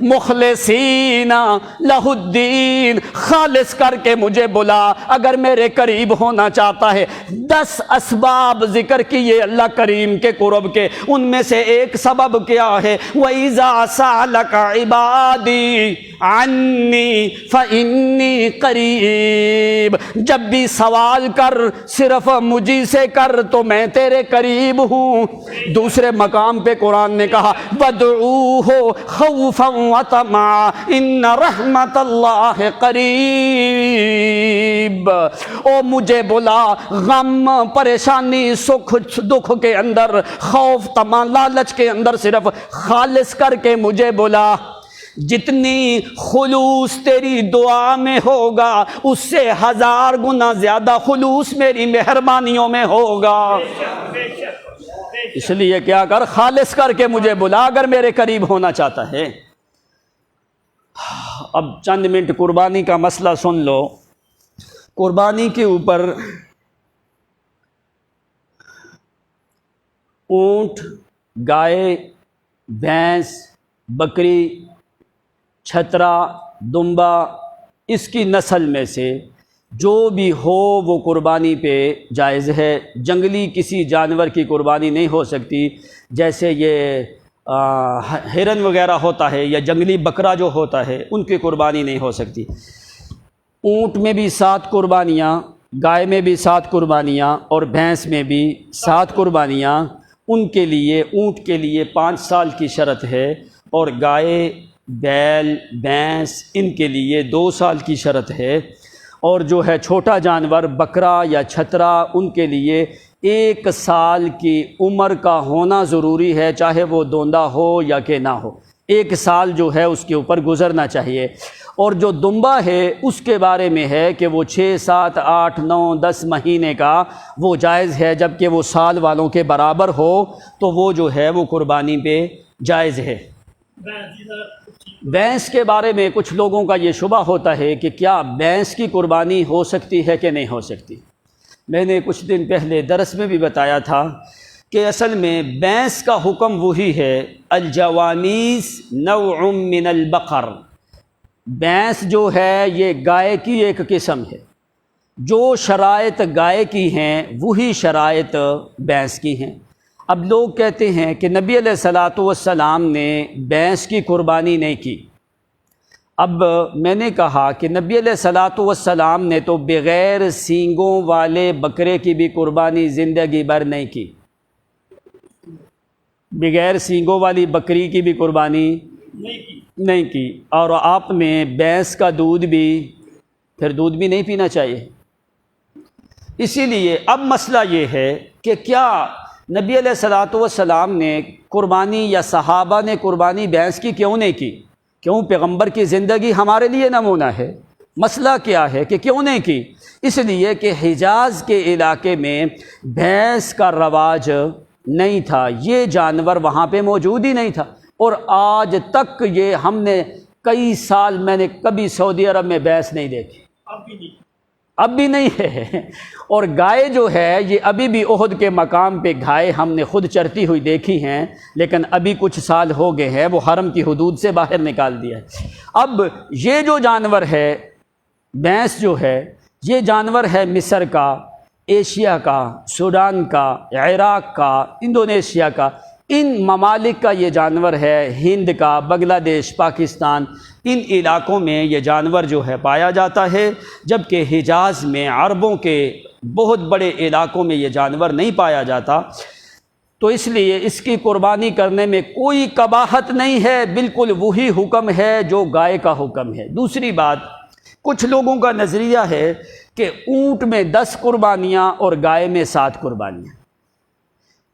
[SPEAKER 1] مخلصین لہ الدین، خالص کر کے مجھے بلا. اگر میرے قریب ہونا چاہتا ہے، 10 اسباب ذکر کیے اللہ کریم کے قرب کے، ان میں سے ایک سبب کیا ہے؟ وَإِذَا سَأَلَكَ عِبَادِي عَنِّي فَإِنِّي قَرِيبٌ. جب بھی سوال کر صرف مجھی سے کر تو میں تیرے قریب ہوں. دوسرے مقام پہ قرآن نے کہا وَادْعُوهُ خَوْفًا وَطَمَعًا إِنَّ رَحْمَتَ اللَّهِ قَرِيبٌ. او مجھے بلا غم، پریشانی، سکھ دکھ کے اندر، خوف، طمع، لالچ کے اندر صرف خالص کر کے مجھے بلا. جتنی خلوص تیری دعا میں ہوگا اس سے 1000 گنا زیادہ خلوص میری مہربانیوں میں ہوگا.
[SPEAKER 2] بے شک بے
[SPEAKER 1] اس لیے کیا کر، خالص کر کے مجھے بلا اگر میرے قریب ہونا چاہتا ہے. اب چند منٹ قربانی کا مسئلہ سن لو. قربانی کے اوپر اونٹ، گائے، بھینس، بکری، چھترا، دمبا، اس کی نسل میں سے جو بھی ہو وہ قربانی پہ جائز ہے. جنگلی کسی جانور کی قربانی نہیں ہو سکتی، جیسے یہ ہرن وغیرہ ہوتا ہے یا جنگلی بکرا جو ہوتا ہے، ان کی قربانی نہیں ہو سکتی. اونٹ میں بھی 7 قربانیاں، گائے میں بھی 7 قربانیاں اور بھینس میں بھی 7 قربانیاں. ان کے لیے، اونٹ کے لیے 5 سال کی شرط ہے، اور گائے، بیل، بھینس ان کے لیے 2 سال کی شرط ہے. اور جو ہے چھوٹا جانور بکرا یا چھترا، ان کے لیے 1 سال کی عمر کا ہونا ضروری ہے، چاہے وہ دوندا ہو یا کہ نہ ہو. 1 سال جو ہے اس کے اوپر گزرنا چاہیے. اور جو دمبا ہے اس کے بارے میں ہے کہ وہ 6، 7، 8، 9، 10 مہینے کا وہ جائز ہے، جبکہ وہ سال والوں کے برابر ہو تو وہ جو ہے وہ قربانی پہ جائز ہے. بھینس کے بارے میں کچھ لوگوں کا یہ شبہ ہوتا ہے کہ کیا بھینس کی قربانی ہو سکتی ہے کہ نہیں ہو سکتی. میں نے کچھ دن پہلے درس میں بھی بتایا تھا کہ اصل میں بھینس کا حکم وہی ہے، الجوانیس نوع من البقر. بھینس جو ہے یہ گائے کی ایک قسم ہے. جو شرائط گائے کی ہیں وہی شرائط بھینس کی ہیں. اب لوگ کہتے ہیں کہ نبی علیہ الصلاۃ والسلام نے بھینس کی قربانی نہیں کی. اب میں نے کہا کہ نبی علیہ الصلاۃ والسلام نے تو بغیر سینگوں والے بکرے کی بھی قربانی زندگی بھر نہیں کی. بغیر سینگوں والی بکری کی بھی قربانی نہیں کی. اور آپ نے بھینس کا دودھ بھی، پھر دودھ بھی نہیں پینا چاہیے. اسی لیے اب مسئلہ یہ ہے کہ کیا نبی علیہ الصلاۃ والسلام نے قربانی یا صحابہ نے قربانی بھینس کی کیوں نہیں کی؟ کیوں؟ پیغمبر کی زندگی ہمارے لیے نمونہ ہے. مسئلہ کیا ہے کہ کیوں نہیں کی؟ اس لیے کہ حجاز کے علاقے میں بھینس کا رواج نہیں تھا، یہ جانور وہاں پہ موجود ہی نہیں تھا. اور آج تک یہ ہم نے کئی سال، میں نے کبھی سعودی عرب میں بھینس نہیں دیکھی، اب بھی نہیں ہے. اور گائے جو ہے یہ ابھی بھی احد کے مقام پہ گائے ہم نے خود چرتی ہوئی دیکھی ہیں، لیکن ابھی کچھ سال ہو گئے ہیں وہ حرم کی حدود سے باہر نکال دیا ہے. اب یہ جو جانور ہے بھینس جو ہے، یہ جانور ہے مصر کا، ایشیا کا، سوڈان کا، عراق کا، انڈونیشیا کا. ان ممالک کا یہ جانور ہے، ہند کا، بنگلہ دیش، پاکستان، ان علاقوں میں یہ جانور جو ہے پایا جاتا ہے، جبکہ حجاز میں، عربوں کے بہت بڑے علاقوں میں یہ جانور نہیں پایا جاتا، تو اس لیے اس کی قربانی کرنے میں کوئی قباحت نہیں ہے، بالکل وہی حکم ہے جو گائے کا حکم ہے۔ دوسری بات، کچھ لوگوں کا نظریہ ہے کہ اونٹ میں 10 قربانیاں اور گائے میں 7 قربانیاں۔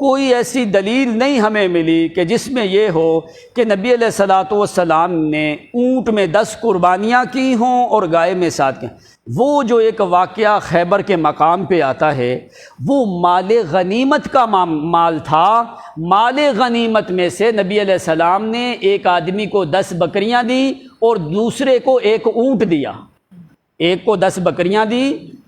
[SPEAKER 1] کوئی ایسی دلیل نہیں ہمیں ملی کہ جس میں یہ ہو کہ نبی علیہ الصلوۃ والسلام نے اونٹ میں 10 قربانیاں کی ہوں اور گائے میں 7 کی۔ وہ جو ایک واقعہ خیبر کے مقام پہ آتا ہے، وہ مال غنیمت کا مال تھا۔ مال غنیمت میں سے نبی علیہ السلام نے ایک آدمی کو 10 بکریاں دی اور دوسرے کو ایک اونٹ دیا۔ ایک کو 10 بکریاں دی،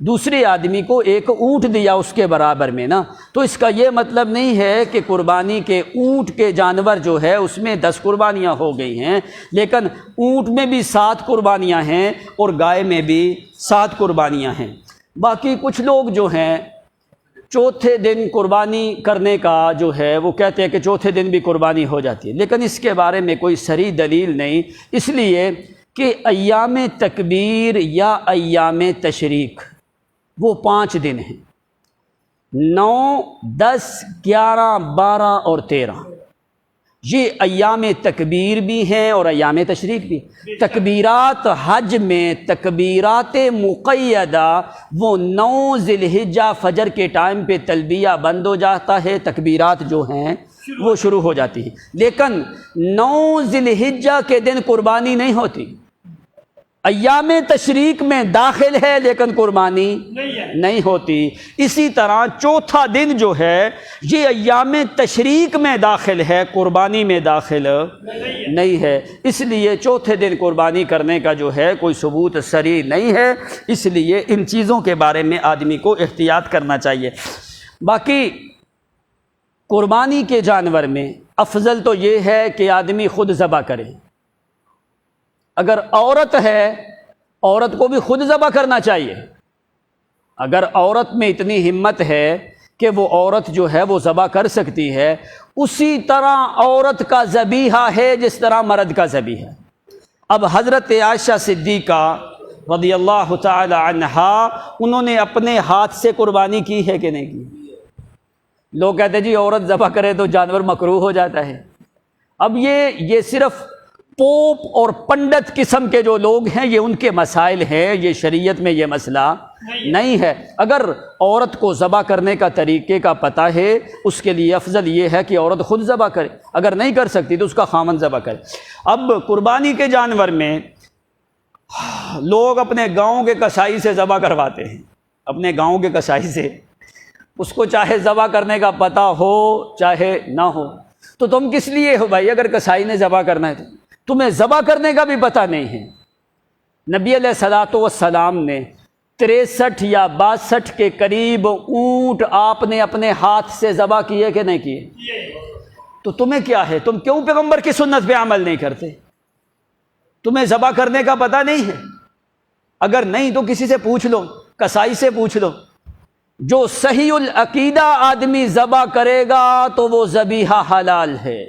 [SPEAKER 1] دوسرے آدمی کو ایک اونٹ دیا اس کے برابر میں نا۔ تو اس کا یہ مطلب نہیں ہے کہ قربانی کے اونٹ کے جانور جو ہے اس میں 10 قربانیاں ہو گئی ہیں، لیکن اونٹ میں بھی 7 قربانیاں ہیں اور گائے میں بھی 7 قربانیاں ہیں۔ باقی کچھ لوگ جو ہیں چوتھے دن قربانی کرنے کا جو ہے وہ کہتے ہیں کہ چوتھے دن بھی قربانی ہو جاتی ہے، لیکن اس کے بارے میں کوئی صریح دلیل نہیں، اس لیے کہ ایام تکبیر یا ایام تشریق وہ 5 دن ہیں، 9، 10، 11، 12 اور 13۔ یہ ایام تکبیر بھی ہیں اور ایام تشریق بھی۔ تکبیرات حج میں تکبیرات مقیدہ وہ 9 ذی الحجہ فجر کے ٹائم پہ تلبیہ بند ہو جاتا ہے، تکبیرات جو ہیں وہ شروع ہو جاتی ہیں، لیکن 9 ذی الحجہ کے دن قربانی نہیں ہوتی۔ ایام تشریق میں داخل ہے لیکن قربانی نہیں ہوتی۔ اسی طرح چوتھا دن جو ہے یہ ایام تشریق میں داخل ہے، قربانی میں داخل نہیں ہے، اس لیے چوتھے دن قربانی کرنے کا جو ہے کوئی ثبوت صریح نہیں ہے، اس لیے ان چیزوں کے بارے میں آدمی کو احتیاط کرنا چاہیے۔ باقی قربانی کے جانور میں افضل تو یہ ہے کہ آدمی خود ذبح کرے۔ اگر عورت ہے، عورت کو بھی خود ذبح کرنا چاہیے۔ اگر عورت میں اتنی ہمت ہے کہ وہ عورت جو ہے وہ ذبح کر سکتی ہے، اسی طرح عورت کا ذبیحہ ہے جس طرح مرد کا ذبیحہ ہے۔ اب حضرت عائشہ صدیقہ رضی اللہ تعالی عنہا، انہوں نے اپنے ہاتھ سے قربانی کی ہے کہ نہیں کی؟ لوگ کہتے ہیں جی عورت ذبح کرے تو جانور مکروہ ہو جاتا ہے۔ اب یہ صرف پوپ اور پنڈت قسم کے جو لوگ ہیں یہ ان کے مسائل ہیں، یہ شریعت میں یہ مسئلہ نہیں ہے۔ اگر عورت کو ذبح کرنے کا طریقے کا پتہ ہے، اس کے لیے افضل یہ ہے کہ عورت خود ذبح کرے، اگر نہیں کر سکتی تو اس کا خاوند ذبح کرے۔ اب قربانی کے جانور میں لوگ اپنے گاؤں کے کسائی سے ذبح کرواتے ہیں، اپنے گاؤں کے کسائی سے، اس کو چاہے ذبح کرنے کا پتہ ہو چاہے نہ ہو۔ تو تم کس لیے ہو بھائی؟ اگر کسائی نے ذبح کرنا ہے تو تمہیں ذبح کرنے کا بھی پتہ نہیں ہے۔ نبی علیہ الصلوۃ والسلام نے 63 یا 62 کے قریب اونٹ آپ نے اپنے ہاتھ سے ذبح کیے کہ نہیں کیے؟ تو تمہیں کیا ہے؟ تم کیوں پیغمبر کی سنت پہ عمل نہیں کرتے؟ تمہیں ذبح کرنے کا پتہ نہیں ہے؟ اگر نہیں تو کسی سے پوچھ لو، کسائی سے پوچھ لو۔ جو صحیح العقیدہ آدمی ذبح کرے گا تو وہ ذبیحہ حلال ہے۔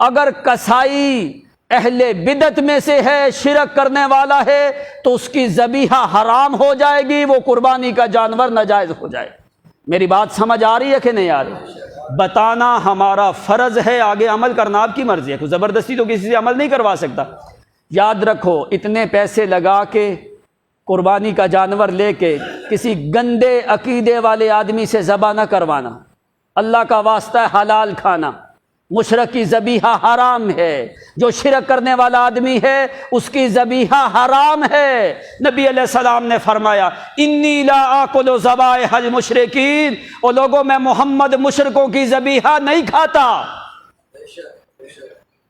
[SPEAKER 1] اگر کسائی اہل بدعت میں سے ہے، شرک کرنے والا ہے، تو اس کی ذبیحہ حرام ہو جائے گی، وہ قربانی کا جانور ناجائز ہو جائے۔ میری بات سمجھ آ رہی ہے کہ نہیں آ رہی؟ بتانا ہمارا فرض ہے، آگے عمل کرنا آپ کی مرضی ہے، کوئی زبردستی تو کسی سے عمل نہیں کروا سکتا۔ یاد رکھو، اتنے پیسے لگا کے قربانی کا جانور لے کے کسی گندے عقیدے والے آدمی سے ذبح نہ کروانا، اللہ کا واسطہ حلال کھانا۔ مشرک کی ذبیحہ حرام ہے، جو شرک کرنے والا آدمی ہے اس کی ذبیحہ حرام ہے۔ نبی علیہ السلام نے فرمایا انی لا آکل ذبائح المشرکین، اور لوگوں میں محمد مشرکوں کی ذبیحہ نہیں کھاتا۔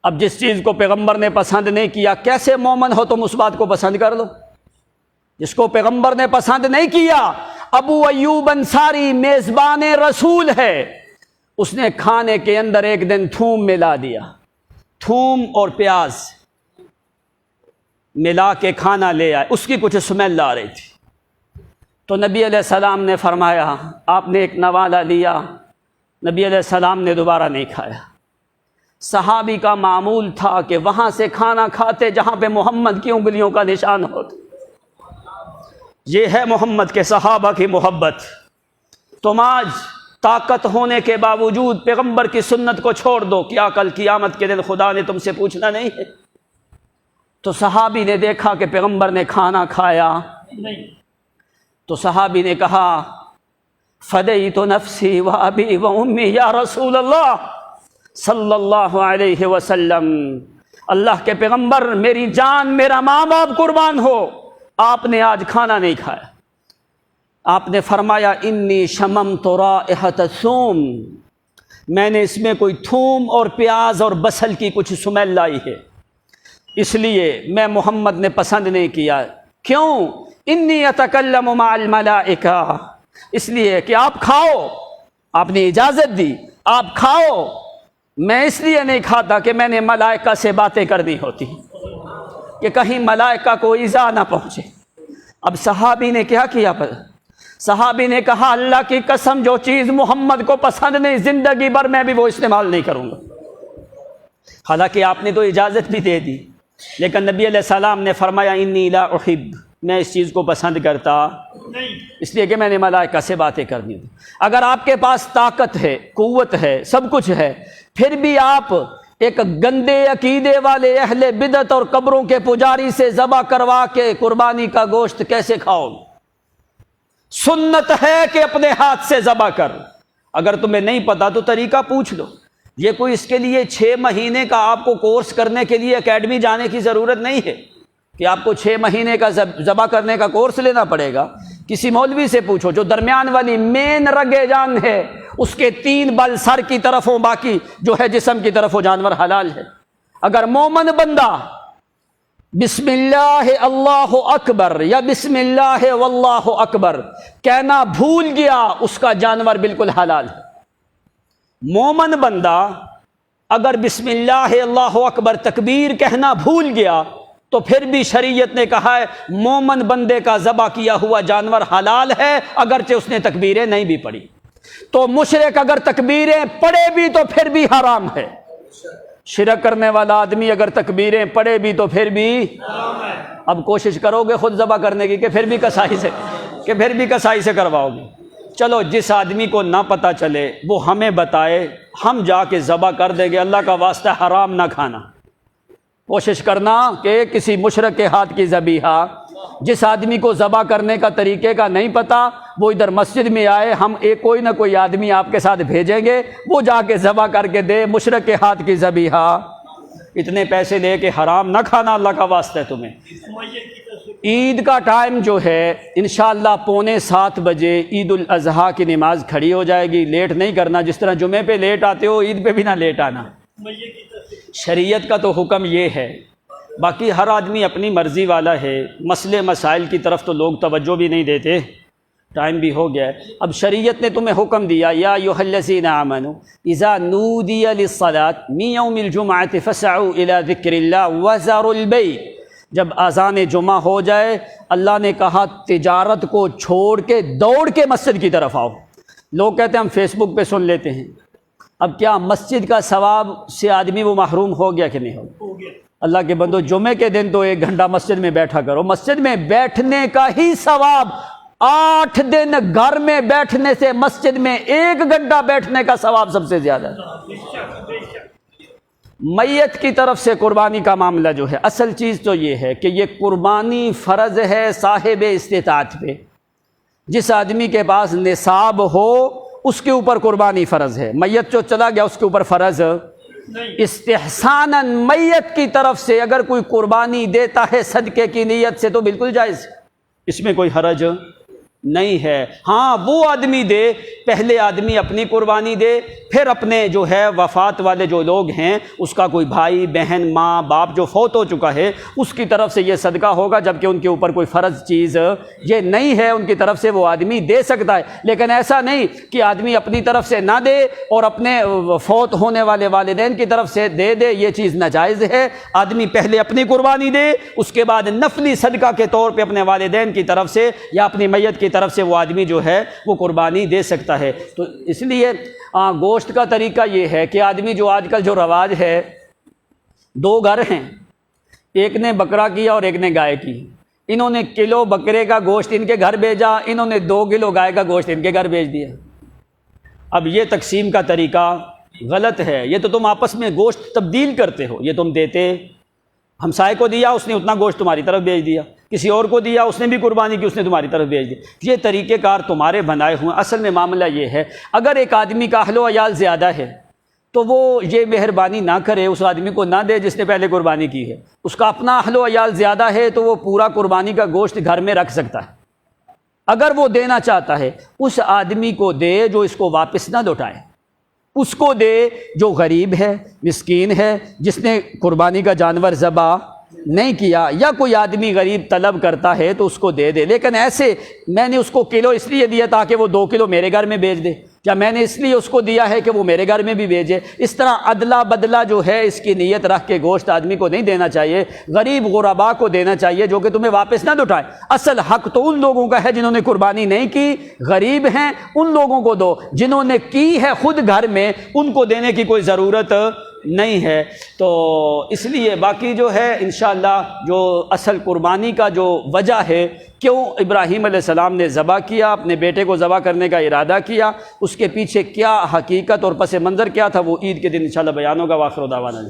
[SPEAKER 1] اب جس چیز کو پیغمبر نے پسند نہیں کیا، کیسے مومن ہو تم اس بات کو پسند کر لو؟ جس کو پیغمبر نے پسند نہیں کیا، ابو ایوب انصاری میزبان رسول ہے، اس نے کھانے کے اندر ایک دن تھوم ملا دیا، تھوم اور پیاز ملا کے کھانا لے آئے، اس کی کچھ اسمیل آ رہی تھی، تو نبی علیہ السلام نے فرمایا، آپ نے ایک نوالہ لیا، نبی علیہ السلام نے دوبارہ نہیں کھایا، صحابی کا معمول تھا کہ وہاں سے کھانا کھاتے جہاں پہ محمد کی انگلیوں کا نشان ہوتا۔ یہ ہے محمد کے صحابہ کی محبت۔ تم آج طاقت ہونے کے باوجود پیغمبر کی سنت کو چھوڑ دو، کیا کل قیامت کے دن خدا نے تم سے پوچھنا نہیں ہے؟ تو صحابی نے دیکھا کہ پیغمبر نے کھانا کھایا،
[SPEAKER 2] نہیں،
[SPEAKER 1] تو صحابی نے کہا فدیت نفسی و ابی و امی یا رسول اللہ صلی اللہ علیہ وسلم، اللہ کے پیغمبر میری جان میرا ماں باپ قربان ہو، آپ نے آج کھانا نہیں کھایا۔ آپ نے فرمایا انی شممت رائحۃ الثوم، میں نے اس میں کوئی تھوم اور پیاز اور بصل کی کچھ سمیل لائی ہے، اس لیے میں محمد نے پسند نہیں کیا۔ کیوں؟ انی اتکلم مع الملائکہ، اس لیے کہ آپ کھاؤ، آپ نے اجازت دی آپ کھاؤ، میں اس لیے نہیں کھاتا کہ میں نے ملائکہ سے باتیں کرنی ہوتی کہ کہیں ملائکہ کو ایذا نہ پہنچے۔ اب صحابی نے کیا کیا؟ صحابی نے کہا اللہ کی قسم جو چیز محمد کو پسند نہیں زندگی بھر میں بھی وہ استعمال نہیں کروں گا۔ حالانکہ آپ نے تو اجازت بھی دے دی، لیکن نبی علیہ السلام نے فرمایا انی لا احب، میں اس چیز کو پسند کرتا
[SPEAKER 2] نہیں،
[SPEAKER 1] اس لیے کہ میں نے ملائکہ سے باتیں کرنی تھی۔ اگر آپ کے پاس طاقت ہے، قوت ہے، سب کچھ ہے، پھر بھی آپ ایک گندے عقیدے والے اہل بدعت اور قبروں کے پجاری سے ذبح کروا کے قربانی کا گوشت کیسے کھاؤ؟ سنت ہے کہ اپنے ہاتھ سے ذبح کر۔ اگر تمہیں نہیں پتا تو طریقہ پوچھ لو۔ یہ کوئی اس کے لیے 6 مہینے کا آپ کو کورس کرنے کے لیے اکیڈمی جانے کی ضرورت نہیں ہے کہ آپ کو 6 مہینے کا ذبح کرنے کا کورس لینا پڑے گا۔ کسی مولوی سے پوچھو جو درمیان والی مین رگے جان ہے، اس کے 3 بل سر کی طرف ہوں، باقی جو ہے جسم کی طرف وہ جانور حلال ہے۔ اگر مومن بندہ بسم اللہ اللہ اکبر یا بسم اللہ واللہ اکبر کہنا بھول گیا، اس کا جانور بالکل حلال ہے۔ مومن بندہ اگر بسم اللہ اللہ اکبر تکبیر کہنا بھول گیا تو پھر بھی شریعت نے کہا ہے مومن بندے کا ذبح کیا ہوا جانور حلال ہے، اگرچہ اس نے تکبیریں نہیں بھی پڑھی۔ تو مشرک اگر تکبیریں پڑھے بھی تو پھر بھی حرام ہے۔ شرک کرنے والا آدمی اگر تکبیریں پڑھے بھی تو پھر بھی
[SPEAKER 2] حرام ہے۔
[SPEAKER 1] اب کوشش کرو گے خود ذبح کرنے کی کہ پھر بھی کسائی سے کرواؤ گے؟ چلو جس آدمی کو نہ پتہ چلے وہ ہمیں بتائے، ہم جا کے ذبح کر دیں گے۔ اللہ کا واسطہ حرام نہ کھانا، کوشش کرنا کہ کسی مشرک کے ہاتھ کی ذبیحہ، جس آدمی کو ذبح کرنے کا طریقے کا نہیں پتہ وہ ادھر مسجد میں آئے، ہم کوئی نہ کوئی آدمی آپ کے ساتھ بھیجیں گے، وہ جا کے ذبح کر کے دے مشرک کے ہاتھ کی ذبیحہ۔ اتنے پیسے لے کے حرام نہ کھانا، اللہ کا واسطہ ہے تمہیں۔
[SPEAKER 2] میت کی تصویر
[SPEAKER 1] عید کا ٹائم جو ہے انشاءاللہ 6:45 بجے عید الاضحیٰ کی نماز کھڑی ہو جائے گی۔ لیٹ نہیں کرنا، جس طرح جمعے پہ لیٹ آتے ہو عید پہ بھی نہ لیٹ آنا۔
[SPEAKER 2] میت کی تصویر
[SPEAKER 1] شریعت کا تو حکم یہ ہے، باقی ہر آدمی اپنی مرضی والا ہے۔ مسئلے مسائل کی طرف تو لوگ توجہ بھی نہیں دیتے، ٹائم بھی ہو گیا ہے۔ اب شریعت نے تمہیں حکم دیا یا ایھا الذین آمنوا اذا نودی للصلاۃ من یوم الجمعۃ فاسعوا الی ذکر اللہ وذروا البیع، جب اذان جمعہ ہو جائے اللہ نے کہا تجارت کو چھوڑ کے دوڑ کے مسجد کی طرف آؤ۔ لوگ کہتے ہیں ہم فیس بک پہ سن لیتے ہیں۔ اب کیا مسجد کا ثواب سے آدمی وہ محروم ہو گیا کہ نہیں ہو
[SPEAKER 2] گیا؟
[SPEAKER 1] اللہ کے بندو جمعے کے دن تو 1 گھنٹہ مسجد میں بیٹھا کرو۔ مسجد میں بیٹھنے کا ہی ثواب 8 دن گھر میں بیٹھنے سے مسجد میں 1 گھنٹہ بیٹھنے کا ثواب سب سے زیادہ ہے۔
[SPEAKER 2] بے شک، بے شک۔
[SPEAKER 1] میت کی طرف سے قربانی کا معاملہ جو ہے، اصل چیز تو یہ ہے کہ یہ قربانی فرض ہے صاحب استطاعت پہ۔ جس آدمی کے پاس نصاب ہو اس کے اوپر قربانی فرض ہے۔ میت جو چلا گیا اس کے اوپر فرض
[SPEAKER 2] نہیں،
[SPEAKER 1] استحساناً میت کی طرف سے اگر کوئی قربانی دیتا ہے صدقے کی نیت سے تو بالکل جائز، اس میں کوئی حرج نہیں ہے۔ ہاں وہ آدمی دے، پہلے آدمی اپنی قربانی دے، پھر اپنے جو ہے وفات والے جو لوگ ہیں اس کا کوئی بھائی بہن ماں باپ جو فوت ہو چکا ہے اس کی طرف سے یہ صدقہ ہوگا، جبکہ ان کے اوپر کوئی فرض چیز یہ نہیں ہے، ان کی طرف سے وہ آدمی دے سکتا ہے۔ لیکن ایسا نہیں کہ آدمی اپنی طرف سے نہ دے اور اپنے فوت ہونے والے والدین کی طرف سے دے دے، یہ چیز ناجائز ہے۔ آدمی پہلے اپنی قربانی دے، اس کے بعد نفلی صدقہ کے طور پہ اپنے والدین کی طرف سے یا اپنی میت کی طرف سے وہ آدمی جو ہے وہ قربانی دے سکتا ہے۔ تو اس لیے گوشت کا طریقہ یہ ہے کہ آدمی جو آج کل جو رواج ہے، دو گھر ہیں، ایک نے بکرا کیا اور ایک نے گائے کی، انہوں نے کلو بکرے کا گوشت ان کے گھر بھیجا، انہوں نے 2 کلو گائے کا گوشت ان کے گھر بھیج دیا۔ اب یہ تقسیم کا طریقہ غلط ہے، یہ تو تم آپس میں گوشت تبدیل کرتے ہو، یہ تم دیتے، ہمسائے کو دیا اس نے اتنا گوشت تمہاری طرف بھیج دیا، کسی اور کو دیا اس نے بھی قربانی کی اس نے تمہاری طرف بھیج دیا، یہ طریقہ کار تمہارے بنائے ہوئے۔ اصل میں معاملہ یہ ہے، اگر ایک آدمی کا اہل و عیال زیادہ ہے تو وہ یہ مہربانی نہ کرے، اس آدمی کو نہ دے جس نے پہلے قربانی کی ہے۔ اس کا اپنا اہل و عیال زیادہ ہے تو وہ پورا قربانی کا گوشت گھر میں رکھ سکتا ہے۔ اگر وہ دینا چاہتا ہے اس آدمی کو دے جو اس کو واپس نہ لوٹائے، اس کو دے جو غریب ہے، مسکین ہے، جس نے قربانی کا جانور ذبح نہیں کیا، یا کوئی آدمی غریب طلب کرتا ہے تو اس کو دے دے۔ لیکن ایسے میں نے اس کو کلو اس لیے دیا تاکہ وہ 2 کلو میرے گھر میں بیچ دے، یا میں نے اس لیے اس کو دیا ہے کہ وہ میرے گھر میں بھی بھیجے، اس طرح ادلا بدلہ جو ہے اس کی نیت رکھ کے گوشت آدمی کو نہیں دینا چاہیے۔ غریب غربا کو دینا چاہیے جو کہ تمہیں واپس نہ لوٹائے۔ اصل حق تو ان لوگوں کا ہے جنہوں نے قربانی نہیں کی، غریب ہیں ان لوگوں کو دو، جنہوں نے کی ہے خود گھر میں ان کو دینے کی کوئی ضرورت نہیں ہے۔ تو اس لیے باقی جو ہے انشاءاللہ جو اصل قربانی کا جو وجہ ہے، کیوں ابراہیم علیہ السلام نے ذبح کیا، اپنے بیٹے کو ذبح کرنے کا ارادہ کیا، اس کے پیچھے کیا حقیقت اور پس منظر کیا تھا، وہ عید کے دن انشاءاللہ بیان ہوگا۔ وآخر دعوانا